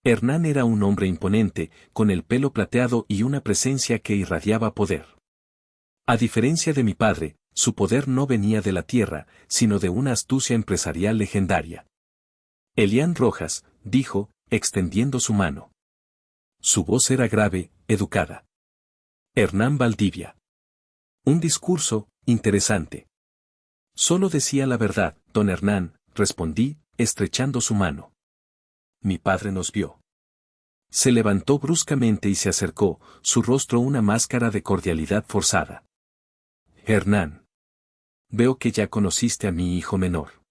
Speaker 1: Hernán era un hombre imponente, con el pelo plateado y una presencia que irradiaba poder. A diferencia de mi padre, su poder no venía de la tierra, sino de una astucia empresarial legendaria. Elian Rojas, dijo, extendiendo su mano. Su voz era grave, educada. Hernán Valdivia. Un discurso, interesante. Solo decía la verdad, don Hernán, respondí, estrechando su mano. Mi padre nos vio. Se levantó bruscamente y se acercó, su rostro una máscara de cordialidad forzada. Hernán. Veo que ya conociste a mi hijo menor.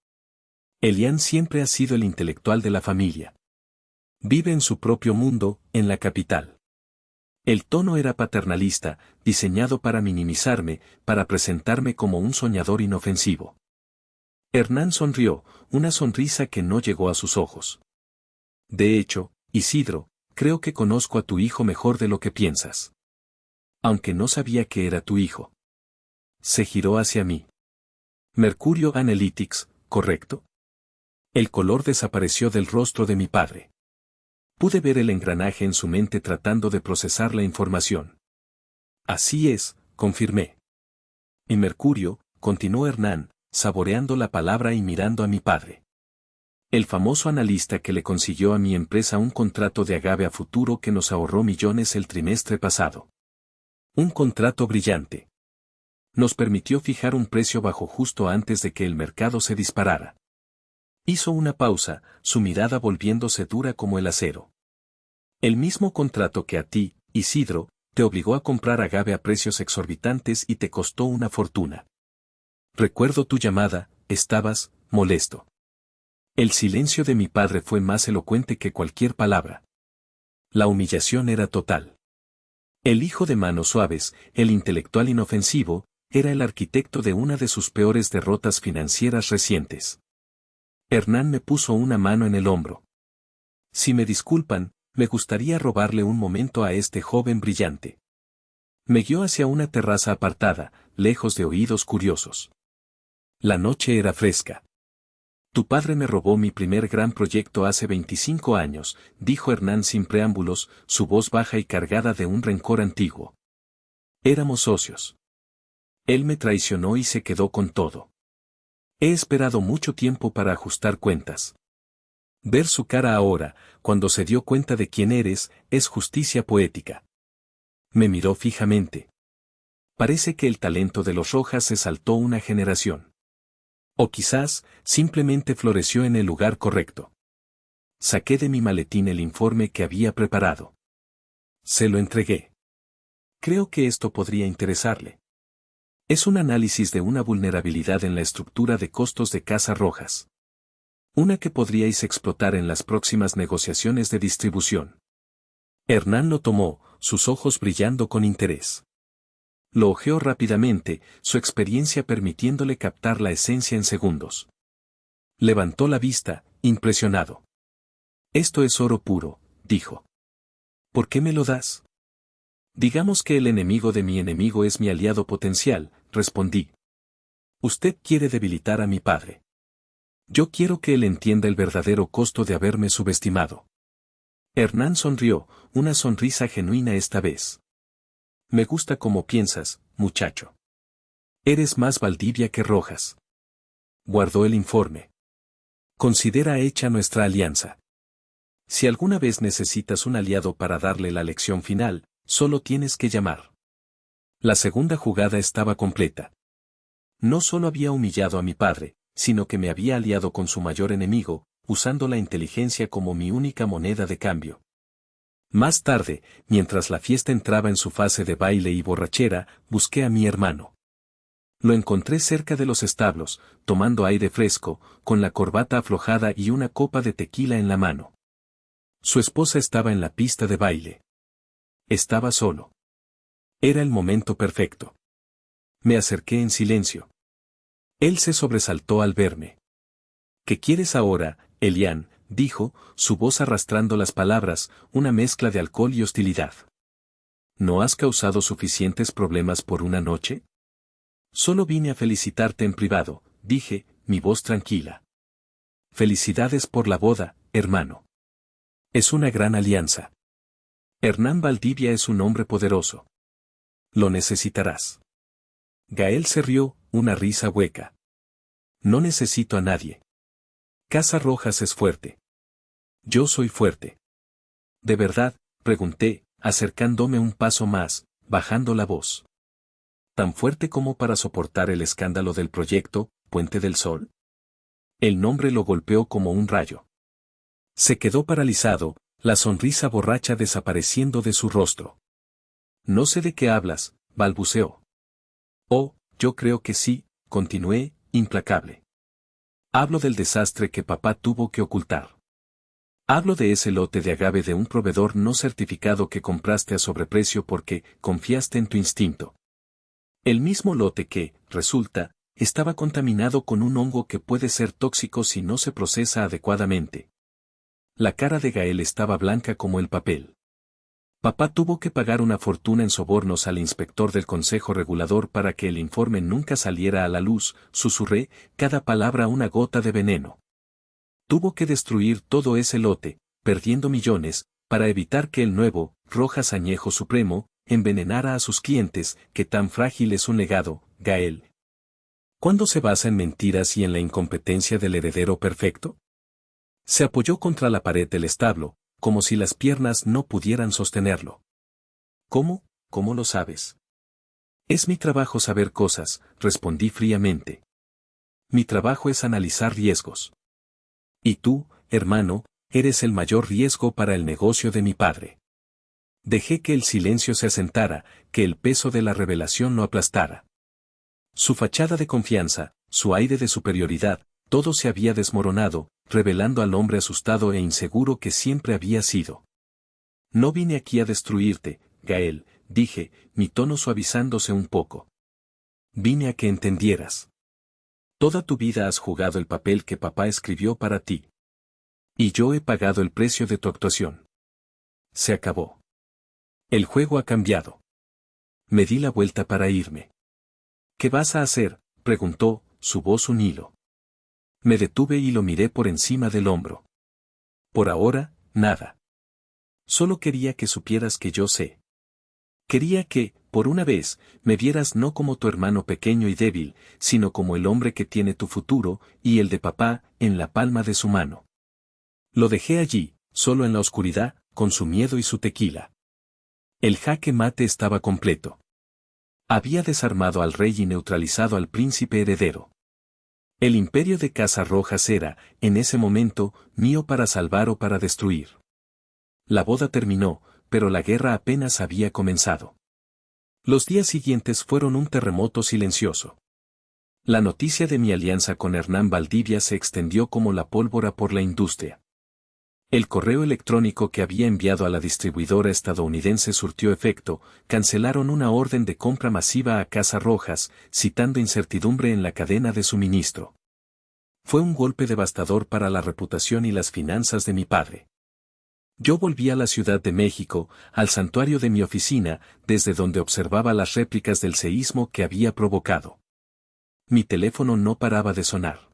Speaker 1: Elian siempre ha sido el intelectual de la familia. Vive en su propio mundo, en la capital. El tono era paternalista, diseñado para minimizarme, para presentarme como un soñador inofensivo. Hernán sonrió, una sonrisa que no llegó a sus ojos. De hecho, Isidro, creo que conozco a tu hijo mejor de lo que piensas. Aunque no sabía que era tu hijo. Se giró hacia mí. Mercurio Analytics, ¿correcto? El color desapareció del rostro de mi padre. Pude ver el engranaje en su mente tratando de procesar la información. Así es, confirmé. Y Mercurio, continuó Hernán, saboreando la palabra y mirando a mi padre. El famoso analista que le consiguió a mi empresa un contrato de agave a futuro que nos ahorró millones el trimestre pasado. Un contrato brillante. Nos permitió fijar un precio bajo justo antes de que el mercado se disparara. Hizo una pausa, su mirada volviéndose dura como el acero. El mismo contrato que a ti, Isidro, te obligó a comprar agave a precios exorbitantes y te costó una fortuna. Recuerdo tu llamada, estabas, molesto. El silencio de mi padre fue más elocuente que cualquier palabra. La humillación era total. El hijo de manos suaves, el intelectual inofensivo, era el arquitecto de una de sus peores derrotas financieras recientes. Hernán me puso una mano en el hombro. Si me disculpan, me gustaría robarle un momento a este joven brillante. Me guió hacia una terraza apartada, lejos de oídos curiosos. La noche era fresca. Tu padre me robó mi primer gran proyecto hace 25 años, dijo Hernán sin preámbulos, su voz baja y cargada de un rencor antiguo. Éramos socios. Él me traicionó y se quedó con todo. He esperado mucho tiempo para ajustar cuentas. Ver su cara ahora, cuando se dio cuenta de quién eres, es justicia poética. Me miró fijamente. Parece que el talento de los Rojas se saltó una generación. O quizás, simplemente floreció en el lugar correcto. Saqué de mi maletín el informe que había preparado. Se lo entregué. Creo que esto podría interesarle. Es un análisis de una vulnerabilidad en la estructura de costos de Casa Rojas. Una que podríais explotar en las próximas negociaciones de distribución. Hernán lo tomó, sus ojos brillando con interés. Lo hojeó rápidamente, su experiencia permitiéndole captar la esencia en segundos. Levantó la vista, impresionado. Esto es oro puro, dijo. ¿Por qué me lo das? Digamos que el enemigo de mi enemigo es mi aliado potencial, respondí. Usted quiere debilitar a mi padre. Yo quiero que él entienda el verdadero costo de haberme subestimado. Hernán sonrió, una sonrisa genuina esta vez. Me gusta cómo piensas, muchacho. Eres más Valdivia que Rojas. Guardó el informe. Considera hecha nuestra alianza. Si alguna vez necesitas un aliado para darle la lección final, solo tienes que llamar. La segunda jugada estaba completa. No solo había humillado a mi padre, sino que me había aliado con su mayor enemigo, usando la inteligencia como mi única moneda de cambio. Más tarde, mientras la fiesta entraba en su fase de baile y borrachera, busqué a mi hermano. Lo encontré cerca de los establos, tomando aire fresco, con la corbata aflojada y una copa de tequila en la mano. Su esposa estaba en la pista de baile. Estaba solo. Era el momento perfecto. Me acerqué en silencio. Él se sobresaltó al verme. ¿Qué quieres ahora, Elian?, dijo, su voz arrastrando las palabras, una mezcla de alcohol y hostilidad. ¿No has causado suficientes problemas por una noche? Solo vine a felicitarte en privado, dije, mi voz tranquila. Felicidades por la boda, hermano. Es una gran alianza. Hernán Valdivia es un hombre poderoso. Lo necesitarás. Gael se rió, una risa hueca. No necesito a nadie. Casa Rojas es fuerte. Yo soy fuerte. ¿De verdad?, pregunté, acercándome un paso más, bajando la voz. ¿Tan fuerte como para soportar el escándalo del proyecto, Puente del Sol? El nombre lo golpeó como un rayo. Se quedó paralizado, la sonrisa borracha desapareciendo de su rostro. No sé de qué hablas, balbuceó. Oh, yo creo que sí, continué, implacable. Hablo del desastre que papá tuvo que ocultar. Hablo de ese lote de agave de un proveedor no certificado que compraste a sobreprecio porque confiaste en tu instinto. El mismo lote que, resulta, estaba contaminado con un hongo que puede ser tóxico si no se procesa adecuadamente. La cara de Gael estaba blanca como el papel. Papá tuvo que pagar una fortuna en sobornos al inspector del Consejo Regulador para que el informe nunca saliera a la luz, susurré, cada palabra una gota de veneno. Tuvo que destruir todo ese lote, perdiendo millones, para evitar que el nuevo, Rojas Añejo Supremo, envenenara a sus clientes, que tan frágil es un legado, Gael. ¿Cuándo se basa en mentiras y en la incompetencia del heredero perfecto? Se apoyó contra la pared del establo, como si las piernas no pudieran sostenerlo. ¿Cómo? ¿Cómo lo sabes? Es mi trabajo saber cosas, respondí fríamente. Mi trabajo es analizar riesgos. Y tú, hermano, eres el mayor riesgo para el negocio de mi padre. Dejé que el silencio se asentara, que el peso de la revelación lo aplastara. Su fachada de confianza, su aire de superioridad, todo se había desmoronado, revelando al hombre asustado e inseguro que siempre había sido. No vine aquí a destruirte, Gael, dije, mi tono suavizándose un poco. Vine a que entendieras. Toda tu vida has jugado el papel que papá escribió para ti. Y yo he pagado el precio de tu actuación. Se acabó. El juego ha cambiado. Me di la vuelta para irme. ¿Qué vas a hacer?, preguntó, su voz un hilo. Me detuve y lo miré por encima del hombro. Por ahora, nada. Solo quería que supieras que yo sé. Quería que, por una vez, me vieras no como tu hermano pequeño y débil, sino como el hombre que tiene tu futuro, y el de papá, en la palma de su mano. Lo dejé allí, solo en la oscuridad, con su miedo y su tequila. El jaque mate estaba completo. Había desarmado al rey y neutralizado al príncipe heredero. El imperio de Casas Rojas era, en ese momento, mío para salvar o para destruir. La boda terminó, pero la guerra apenas había comenzado. Los días siguientes fueron un terremoto silencioso. La noticia de mi alianza con Hernán Valdivia se extendió como la pólvora por la industria. El correo electrónico que había enviado a la distribuidora estadounidense surtió efecto, cancelaron una orden de compra masiva a Casas Rojas, citando incertidumbre en la cadena de suministro. Fue un golpe devastador para la reputación y las finanzas de mi padre. Yo volví a la Ciudad de México, al santuario de mi oficina, desde donde observaba las réplicas del seísmo que había provocado. Mi teléfono no paraba de sonar.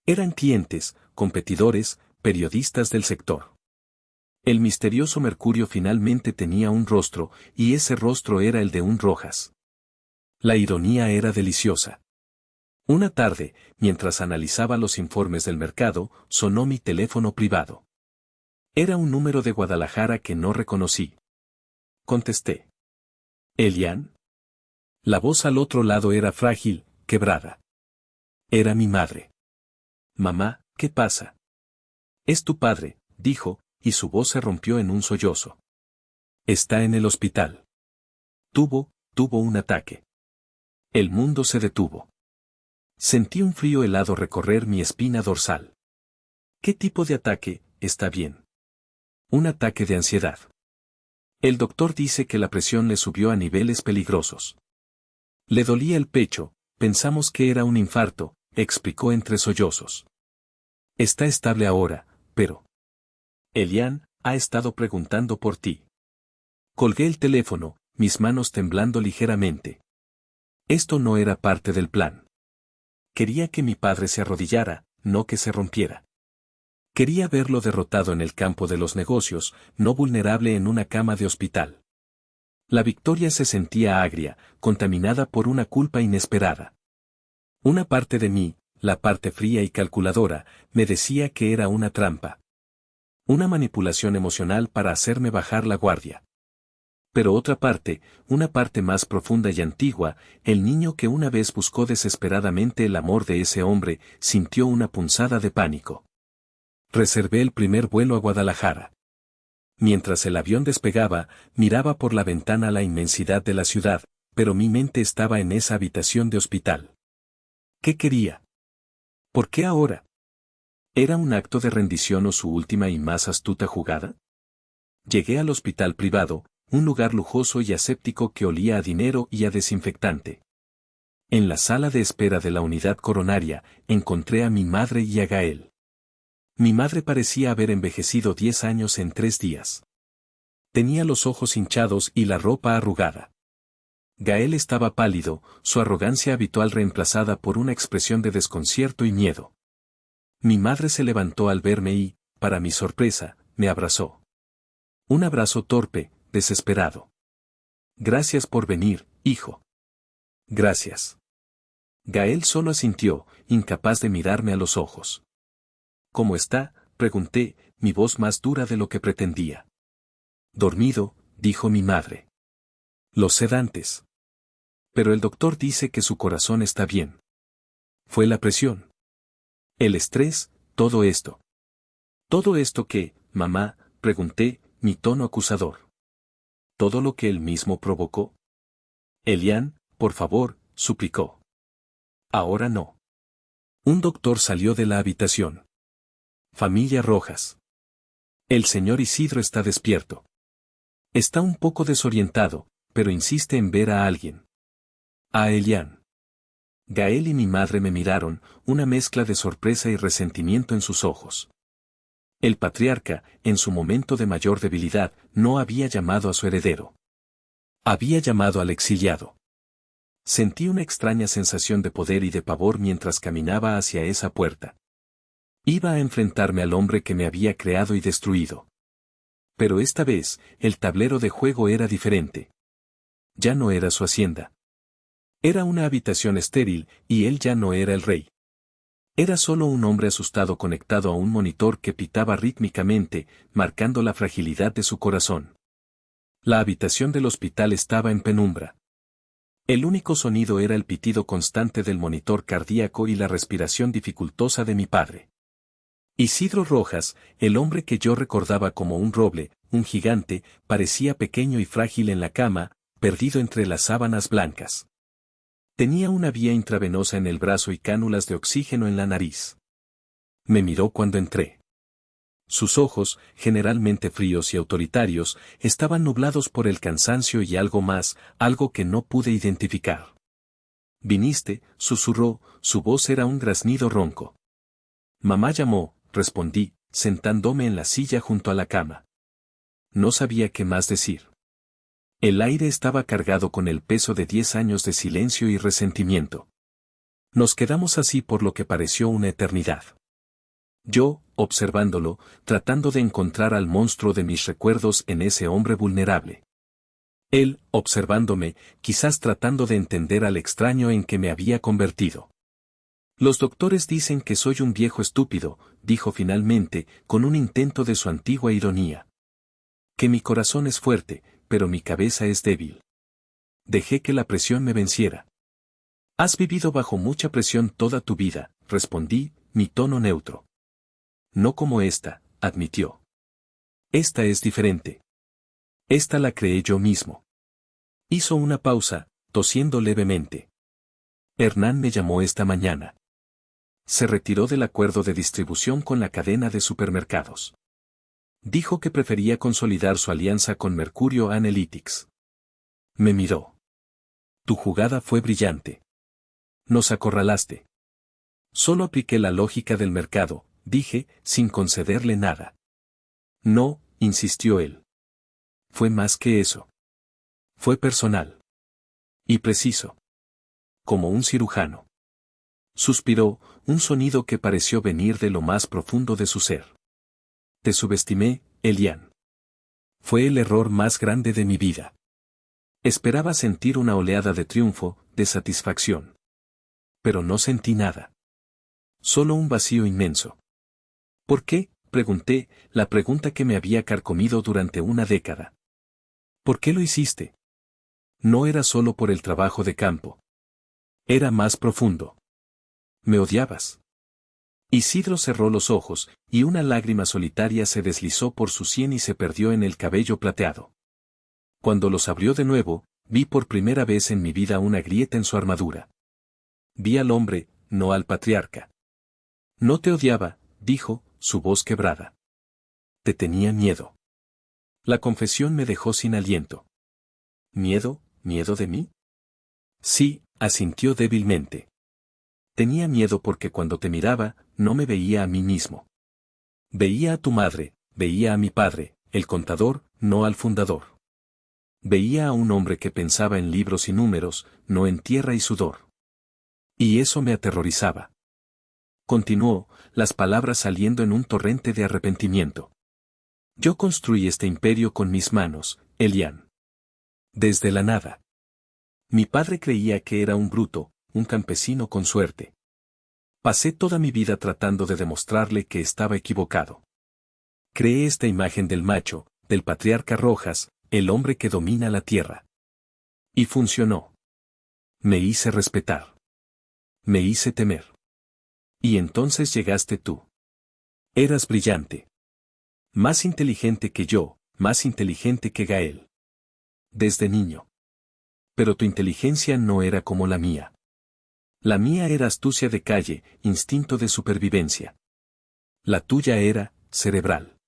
Speaker 1: Eran clientes, competidores, periodistas del sector. El misterioso Mercurio finalmente tenía un rostro, y ese rostro era el de un Rojas. La ironía era deliciosa. Una tarde, mientras analizaba los informes del mercado, sonó mi teléfono privado. Era un número de Guadalajara que no reconocí. Contesté. ¿Elian? La voz al otro lado era frágil, quebrada. Era mi madre. Mamá, ¿qué pasa? Es tu padre, dijo, y su voz se rompió en un sollozo. Está en el hospital. Tuvo un ataque. El mundo se detuvo. Sentí un frío helado recorrer mi espina dorsal. ¿Qué tipo de ataque? Está bien. Un ataque de ansiedad. El doctor dice que la presión le subió a niveles peligrosos. Le dolía el pecho, pensamos que era un infarto, explicó entre sollozos. Está estable ahora, pero... Elian ha estado preguntando por ti. Colgué el teléfono, mis manos temblando ligeramente. Esto no era parte del plan. Quería que mi padre se arrodillara, no que se rompiera. Quería verlo derrotado en el campo de los negocios, no vulnerable en una cama de hospital. La victoria se sentía agria, contaminada por una culpa inesperada. Una parte de mí, la parte fría y calculadora, me decía que era una trampa. Una manipulación emocional para hacerme bajar la guardia. Pero otra parte, una parte más profunda y antigua, el niño que una vez buscó desesperadamente el amor de ese hombre, sintió una punzada de pánico. Reservé el primer vuelo a Guadalajara. Mientras el avión despegaba, miraba por la ventana la inmensidad de la ciudad, pero mi mente estaba en esa habitación de hospital. ¿Qué quería? ¿Por qué ahora? ¿Era un acto de rendición o su última y más astuta jugada? Llegué al hospital privado, un lugar lujoso y aséptico que olía a dinero y a desinfectante. En la sala de espera de la unidad coronaria, encontré a mi madre y a Gael. Mi madre parecía haber envejecido 10 años en 3 días. Tenía los ojos hinchados y la ropa arrugada. Gael estaba pálido, su arrogancia habitual reemplazada por una expresión de desconcierto y miedo. Mi madre se levantó al verme y, para mi sorpresa, me abrazó. Un abrazo torpe, desesperado. Gracias por venir, hijo. Gracias. Gael solo asintió, incapaz de mirarme a los ojos. ¿Cómo está?, pregunté, mi voz más dura de lo que pretendía. Dormido, dijo mi madre. Los sedantes. Pero el doctor dice que su corazón está bien. Fue la presión. El estrés, todo esto. ¿Todo esto qué, mamá?, pregunté, mi tono acusador. ¿Todo lo que él mismo provocó? Elian, por favor, suplicó. Ahora no. Un doctor salió de la habitación. Familia Rojas. El señor Isidro está despierto. Está un poco desorientado, pero insiste en ver a alguien. A Elian. Gael y mi madre me miraron, una mezcla de sorpresa y resentimiento en sus ojos. El patriarca, en su momento de mayor debilidad, no había llamado a su heredero. Había llamado al exiliado. Sentí una extraña sensación de poder y de pavor mientras caminaba hacia esa puerta. Iba a enfrentarme al hombre que me había creado y destruido. Pero esta vez, el tablero de juego era diferente. Ya no era su hacienda. Era una habitación estéril, y él ya no era el rey. Era solo un hombre asustado conectado a un monitor que pitaba rítmicamente, marcando la fragilidad de su corazón. La habitación del hospital estaba en penumbra. El único sonido era el pitido constante del monitor cardíaco y la respiración dificultosa de mi padre. Isidro Rojas, el hombre que yo recordaba como un roble, un gigante, parecía pequeño y frágil en la cama, perdido entre las sábanas blancas. Tenía una vía intravenosa en el brazo y cánulas de oxígeno en la nariz. Me miró cuando entré. Sus ojos, generalmente fríos y autoritarios, estaban nublados por el cansancio y algo más, algo que no pude identificar. «Viniste», susurró, su voz era un graznido ronco. «Mamá llamó», respondí, sentándome en la silla junto a la cama. No sabía qué más decir. El aire estaba cargado con el peso de 10 años de silencio y resentimiento. Nos quedamos así por lo que pareció una eternidad. Yo, observándolo, tratando de encontrar al monstruo de mis recuerdos en ese hombre vulnerable. Él, observándome, quizás tratando de entender al extraño en que me había convertido. Los doctores dicen que soy un viejo estúpido, dijo finalmente, con un intento de su antigua ironía. Que mi corazón es fuerte, pero mi cabeza es débil. Dejé que la presión me venciera. Has vivido bajo mucha presión toda tu vida, respondí, mi tono neutro. No como esta, admitió. Esta es diferente. Esta la creé yo mismo. Hizo una pausa, tosiendo levemente. Hernán me llamó esta mañana. Se retiró del acuerdo de distribución con la cadena de supermercados. Dijo que prefería consolidar su alianza con Mercurio Analytics. Me miró. Tu jugada fue brillante. Nos acorralaste. Solo apliqué la lógica del mercado, dije, sin concederle nada. No, insistió él. Fue más que eso. Fue personal. Y preciso. Como un cirujano. Suspiró, un sonido que pareció venir de lo más profundo de su ser. Te subestimé, Elian. Fue el error más grande de mi vida. Esperaba sentir una oleada de triunfo, de satisfacción. Pero no sentí nada. Solo un vacío inmenso. ¿Por qué?, pregunté, la pregunta que me había carcomido durante una década. ¿Por qué lo hiciste? No era solo por el trabajo de campo. Era más profundo. Me odiabas. Isidro cerró los ojos, y una lágrima solitaria se deslizó por su sien y se perdió en el cabello plateado. Cuando los abrió de nuevo, vi por primera vez en mi vida una grieta en su armadura. Vi al hombre, no al patriarca. No te odiaba, dijo, su voz quebrada. Te tenía miedo. La confesión me dejó sin aliento. ¿Miedo? ¿Miedo de mí? Sí, asintió débilmente. Tenía miedo porque cuando te miraba, no me veía a mí mismo. Veía a tu madre, veía a mi padre, el contador, no al fundador. Veía a un hombre que pensaba en libros y números, no en tierra y sudor. Y eso me aterrorizaba. Continuó, las palabras saliendo en un torrente de arrepentimiento. Yo construí este imperio con mis manos, Elian. Desde la nada. Mi padre creía que era un bruto, un campesino con suerte. Pasé toda mi vida tratando de demostrarle que estaba equivocado. Creé esta imagen del macho, del patriarca Rojas, el hombre que domina la tierra. Y funcionó. Me hice respetar. Me hice temer. Y entonces llegaste tú. Eras brillante. Más inteligente que yo, más inteligente que Gael. Desde niño. Pero tu inteligencia no era como la mía. La mía era astucia de calle, instinto de supervivencia. La tuya era, cerebral.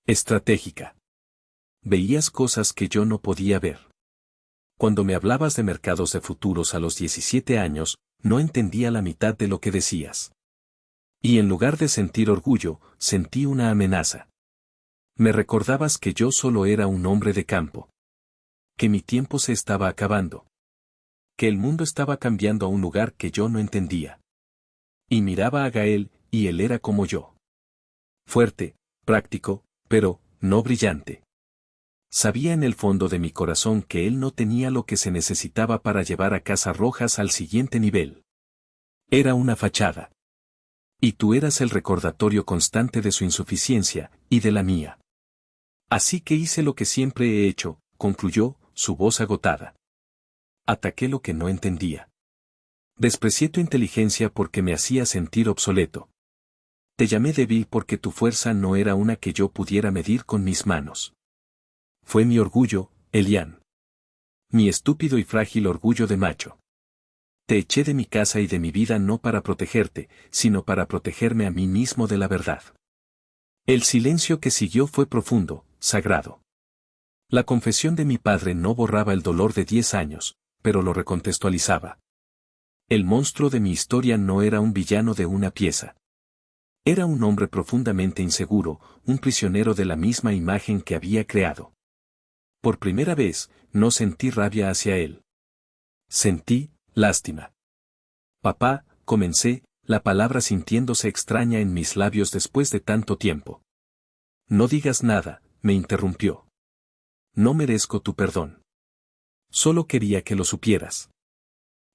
Speaker 1: Estratégica. Veías cosas que yo no podía ver. Cuando me hablabas de mercados de futuros a los 17 años, no entendía la mitad de lo que decías. Y en lugar de sentir orgullo, sentí una amenaza. Me recordabas que yo solo era un hombre de campo. Que mi tiempo se estaba acabando. Que el mundo estaba cambiando a un lugar que yo no entendía. Y miraba a Gael, y él era como yo. Fuerte, práctico, pero no brillante. Sabía en el fondo de mi corazón que él no tenía lo que se necesitaba para llevar a Casa Rojas al siguiente nivel. Era una fachada. Y tú eras el recordatorio constante de su insuficiencia, y de la mía. Así que hice lo que siempre he hecho, concluyó, su voz agotada. Ataqué lo que no entendía. Desprecié tu inteligencia porque me hacía sentir obsoleto. Te llamé débil porque tu fuerza no era una que yo pudiera medir con mis manos. Fue mi orgullo, Elian. Mi estúpido y frágil orgullo de macho. Te eché de mi casa y de mi vida no para protegerte, sino para protegerme a mí mismo de la verdad. El silencio que siguió fue profundo, sagrado. La confesión de mi padre no borraba el dolor de 10 años, pero lo recontextualizaba. El monstruo de mi historia no era un villano de una pieza. Era un hombre profundamente inseguro, un prisionero de la misma imagen que había creado. Por primera vez, no sentí rabia hacia él. Sentí lástima. Papá, comencé, la palabra sintiéndose extraña en mis labios después de tanto tiempo. No digas nada, me interrumpió. No merezco tu perdón. Solo quería que lo supieras.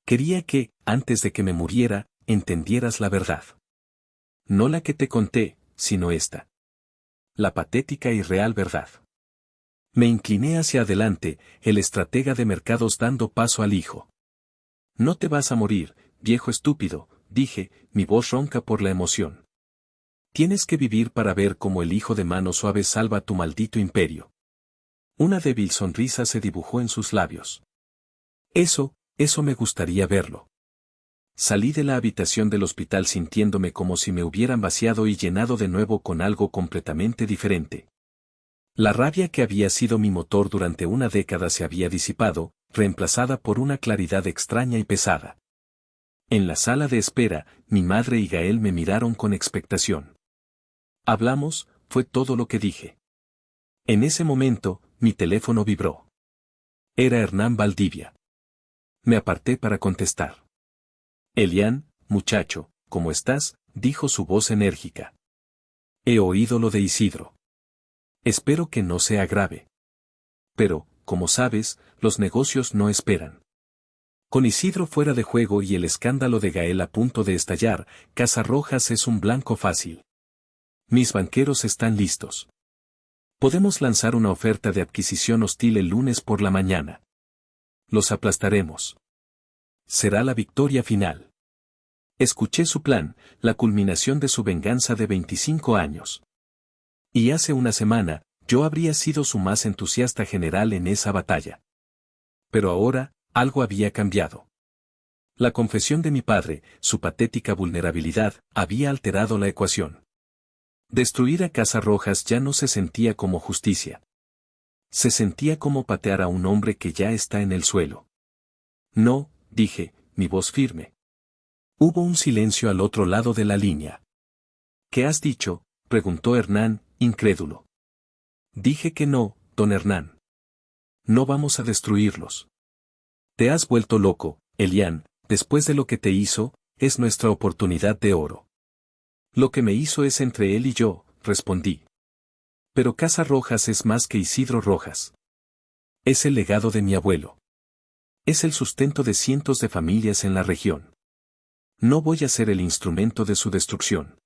Speaker 1: Quería que, antes de que me muriera, entendieras la verdad. No la que te conté, sino esta. La patética y real verdad. Me incliné hacia adelante, el estratega de mercados dando paso al hijo. No te vas a morir, viejo estúpido, dije, mi voz ronca por la emoción. Tienes que vivir para ver cómo el hijo de mano suave salva tu maldito imperio. Una débil sonrisa se dibujó en sus labios. Eso me gustaría verlo. Salí de la habitación del hospital sintiéndome como si me hubieran vaciado y llenado de nuevo con algo completamente diferente. La rabia que había sido mi motor durante una década se había disipado, reemplazada por una claridad extraña y pesada. En la sala de espera, mi madre y Gael me miraron con expectación. Hablamos, fue todo lo que dije. En ese momento, mi teléfono vibró. Era Hernán Valdivia. Me aparté para contestar. Elian, muchacho, ¿cómo estás?, dijo su voz enérgica. He oído lo de Isidro. Espero que no sea grave. Pero, como sabes, los negocios no esperan. Con Isidro fuera de juego y el escándalo de Gael a punto de estallar, Casa Rojas es un blanco fácil. Mis banqueros están listos. Podemos lanzar una oferta de adquisición hostil el lunes por la mañana. Los aplastaremos. Será la victoria final. Escuché su plan, la culminación de su venganza de 25 años. Y hace una semana, yo habría sido su más entusiasta general en esa batalla. Pero ahora, algo había cambiado. La confesión de mi padre, su patética vulnerabilidad, había alterado la ecuación. Destruir a Casa Rojas ya no se sentía como justicia. Se sentía como patear a un hombre que ya está en el suelo. No, dije, mi voz firme. Hubo un silencio al otro lado de la línea. ¿Qué has dicho?, preguntó Hernán, incrédulo. Dije que no, don Hernán. No vamos a destruirlos. Te has vuelto loco, Elian, después de lo que te hizo, es nuestra oportunidad de oro. Lo que me hizo es entre él y yo, respondí. Pero Casa Rojas es más que Isidro Rojas. Es el legado de mi abuelo. Es el sustento de cientos de familias en la región. No voy a ser el instrumento de su destrucción.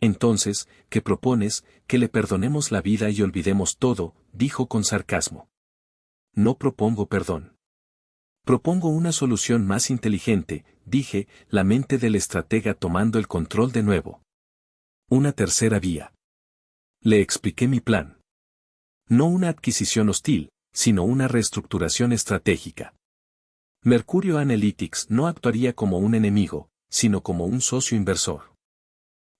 Speaker 1: Entonces, ¿qué propones? Que le perdonemos la vida y olvidemos todo, dijo con sarcasmo. No propongo perdón. Propongo una solución más inteligente, dije, la mente del estratega tomando el control de nuevo. Una tercera vía. Le expliqué mi plan. No una adquisición hostil, sino una reestructuración estratégica. Mercurio Analytics no actuaría como un enemigo, sino como un socio inversor.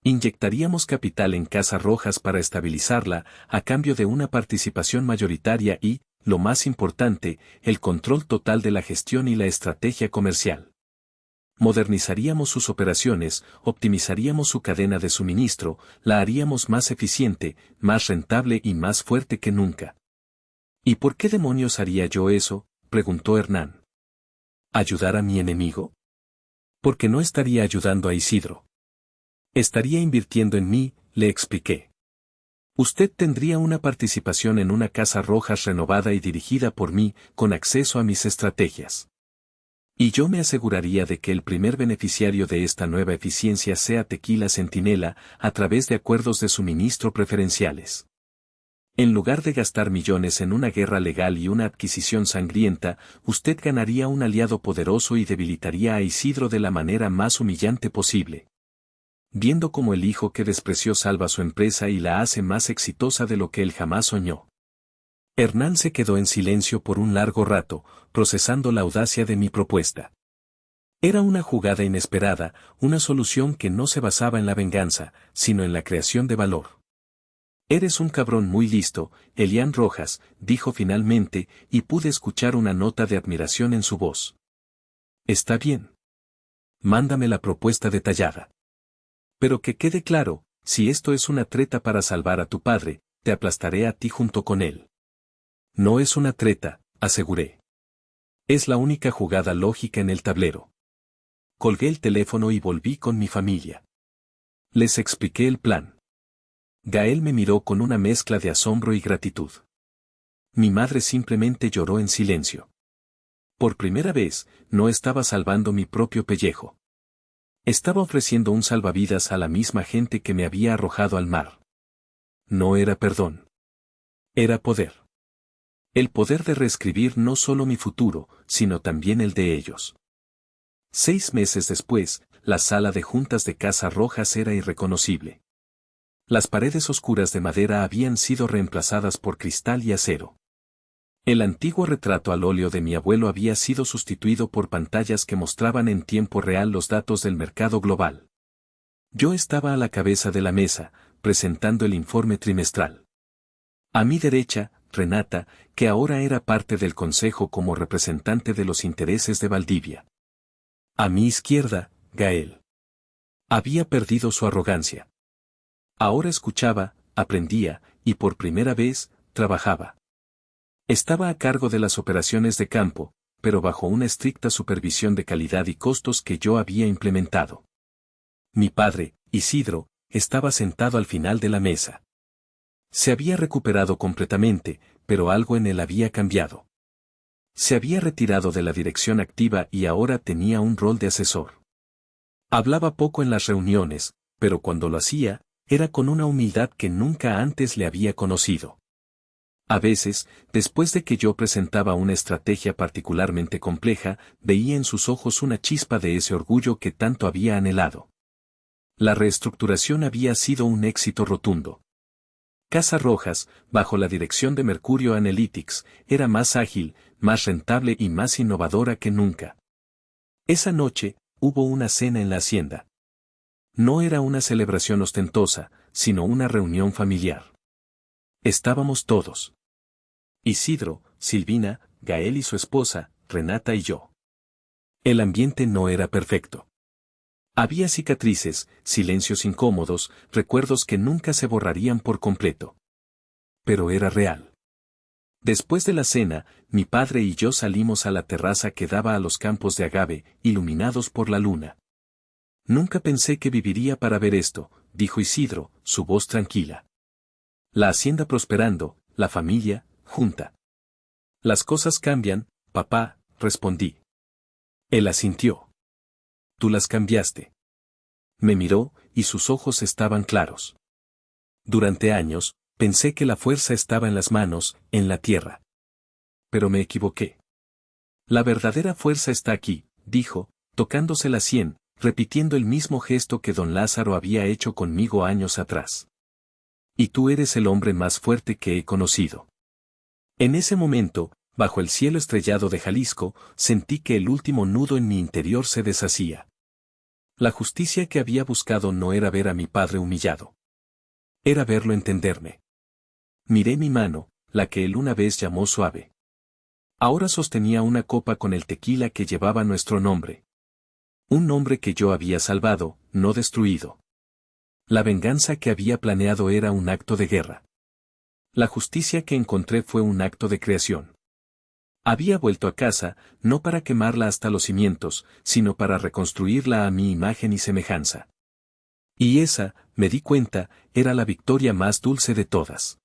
Speaker 1: Inyectaríamos capital en Casa Rojas para estabilizarla, a cambio de una participación mayoritaria y, lo más importante, el control total de la gestión y la estrategia comercial. Modernizaríamos sus operaciones, optimizaríamos su cadena de suministro, la haríamos más eficiente, más rentable y más fuerte que nunca. ¿Y por qué demonios haría yo eso?, preguntó Hernán. ¿Ayudar a mi enemigo? Porque no estaría ayudando a Isidro. Estaría invirtiendo en mí, le expliqué. Usted tendría una participación en una Casa Rojas renovada y dirigida por mí, con acceso a mis estrategias. Y yo me aseguraría de que el primer beneficiario de esta nueva eficiencia sea Tequila Centinela, a través de acuerdos de suministro preferenciales. En lugar de gastar millones en una guerra legal y una adquisición sangrienta, usted ganaría un aliado poderoso y debilitaría a Isidro de la manera más humillante posible. Viendo cómo el hijo que despreció salva su empresa y la hace más exitosa de lo que él jamás soñó. Hernán se quedó en silencio por un largo rato, procesando la audacia de mi propuesta. Era una jugada inesperada, una solución que no se basaba en la venganza, sino en la creación de valor. Eres un cabrón muy listo, Elian Rojas, dijo finalmente, y pude escuchar una nota de admiración en su voz. Está bien. Mándame la propuesta detallada. Pero que quede claro, si esto es una treta para salvar a tu padre, te aplastaré a ti junto con él. No es una treta, aseguré. Es la única jugada lógica en el tablero. Colgué el teléfono y volví con mi familia. Les expliqué el plan. Gael me miró con una mezcla de asombro y gratitud. Mi madre simplemente lloró en silencio. Por primera vez, no estaba salvando mi propio pellejo. Estaba ofreciendo un salvavidas a la misma gente que me había arrojado al mar. No era perdón. Era poder. El poder de reescribir no solo mi futuro, sino también el de ellos. 6 meses después, la sala de juntas de Casa Rojas era irreconocible. Las paredes oscuras de madera habían sido reemplazadas por cristal y acero. El antiguo retrato al óleo de mi abuelo había sido sustituido por pantallas que mostraban en tiempo real los datos del mercado global. Yo estaba a la cabeza de la mesa, presentando el informe trimestral. A mi derecha, Renata, que ahora era parte del consejo como representante de los intereses de Valdivia. A mi izquierda, Gael. Había perdido su arrogancia. Ahora escuchaba, aprendía, y por primera vez, trabajaba. Estaba a cargo de las operaciones de campo, pero bajo una estricta supervisión de calidad y costos que yo había implementado. Mi padre, Isidro, estaba sentado al final de la mesa. Se había recuperado completamente, pero algo en él había cambiado. Se había retirado de la dirección activa y ahora tenía un rol de asesor. Hablaba poco en las reuniones, pero cuando lo hacía, era con una humildad que nunca antes le había conocido. A veces, después de que yo presentaba una estrategia particularmente compleja, veía en sus ojos una chispa de ese orgullo que tanto había anhelado. La reestructuración había sido un éxito rotundo. Casa Rojas, bajo la dirección de Mercurio Analytics, era más ágil, más rentable y más innovadora que nunca. Esa noche, hubo una cena en la hacienda. No era una celebración ostentosa, sino una reunión familiar. Estábamos todos. Isidro, Silvina, Gael y su esposa, Renata y yo. El ambiente no era perfecto. Había cicatrices, silencios incómodos, recuerdos que nunca se borrarían por completo. Pero era real. Después de la cena, mi padre y yo salimos a la terraza que daba a los campos de agave, iluminados por la luna. Nunca pensé que viviría para ver esto, dijo Isidro, su voz tranquila. La hacienda prosperando, la familia, junta. Las cosas cambian, papá, respondí. Él asintió. Tú las cambiaste. Me miró, y sus ojos estaban claros. Durante años, pensé que la fuerza estaba en las manos, en la tierra. Pero me equivoqué. La verdadera fuerza está aquí, dijo, tocándose la sien, repitiendo el mismo gesto que don Lázaro había hecho conmigo años atrás. Y tú eres el hombre más fuerte que he conocido. En ese momento, bajo el cielo estrellado de Jalisco, sentí que el último nudo en mi interior se deshacía. La justicia que había buscado no era ver a mi padre humillado. Era verlo entenderme. Miré mi mano, la que él una vez llamó suave. Ahora sostenía una copa con el tequila que llevaba nuestro nombre. Un nombre que yo había salvado, no destruido. La venganza que había planeado era un acto de guerra. La justicia que encontré fue un acto de creación. Había vuelto a casa, no para quemarla hasta los cimientos, sino para reconstruirla a mi imagen y semejanza. Y esa, me di cuenta, era la victoria más dulce de todas.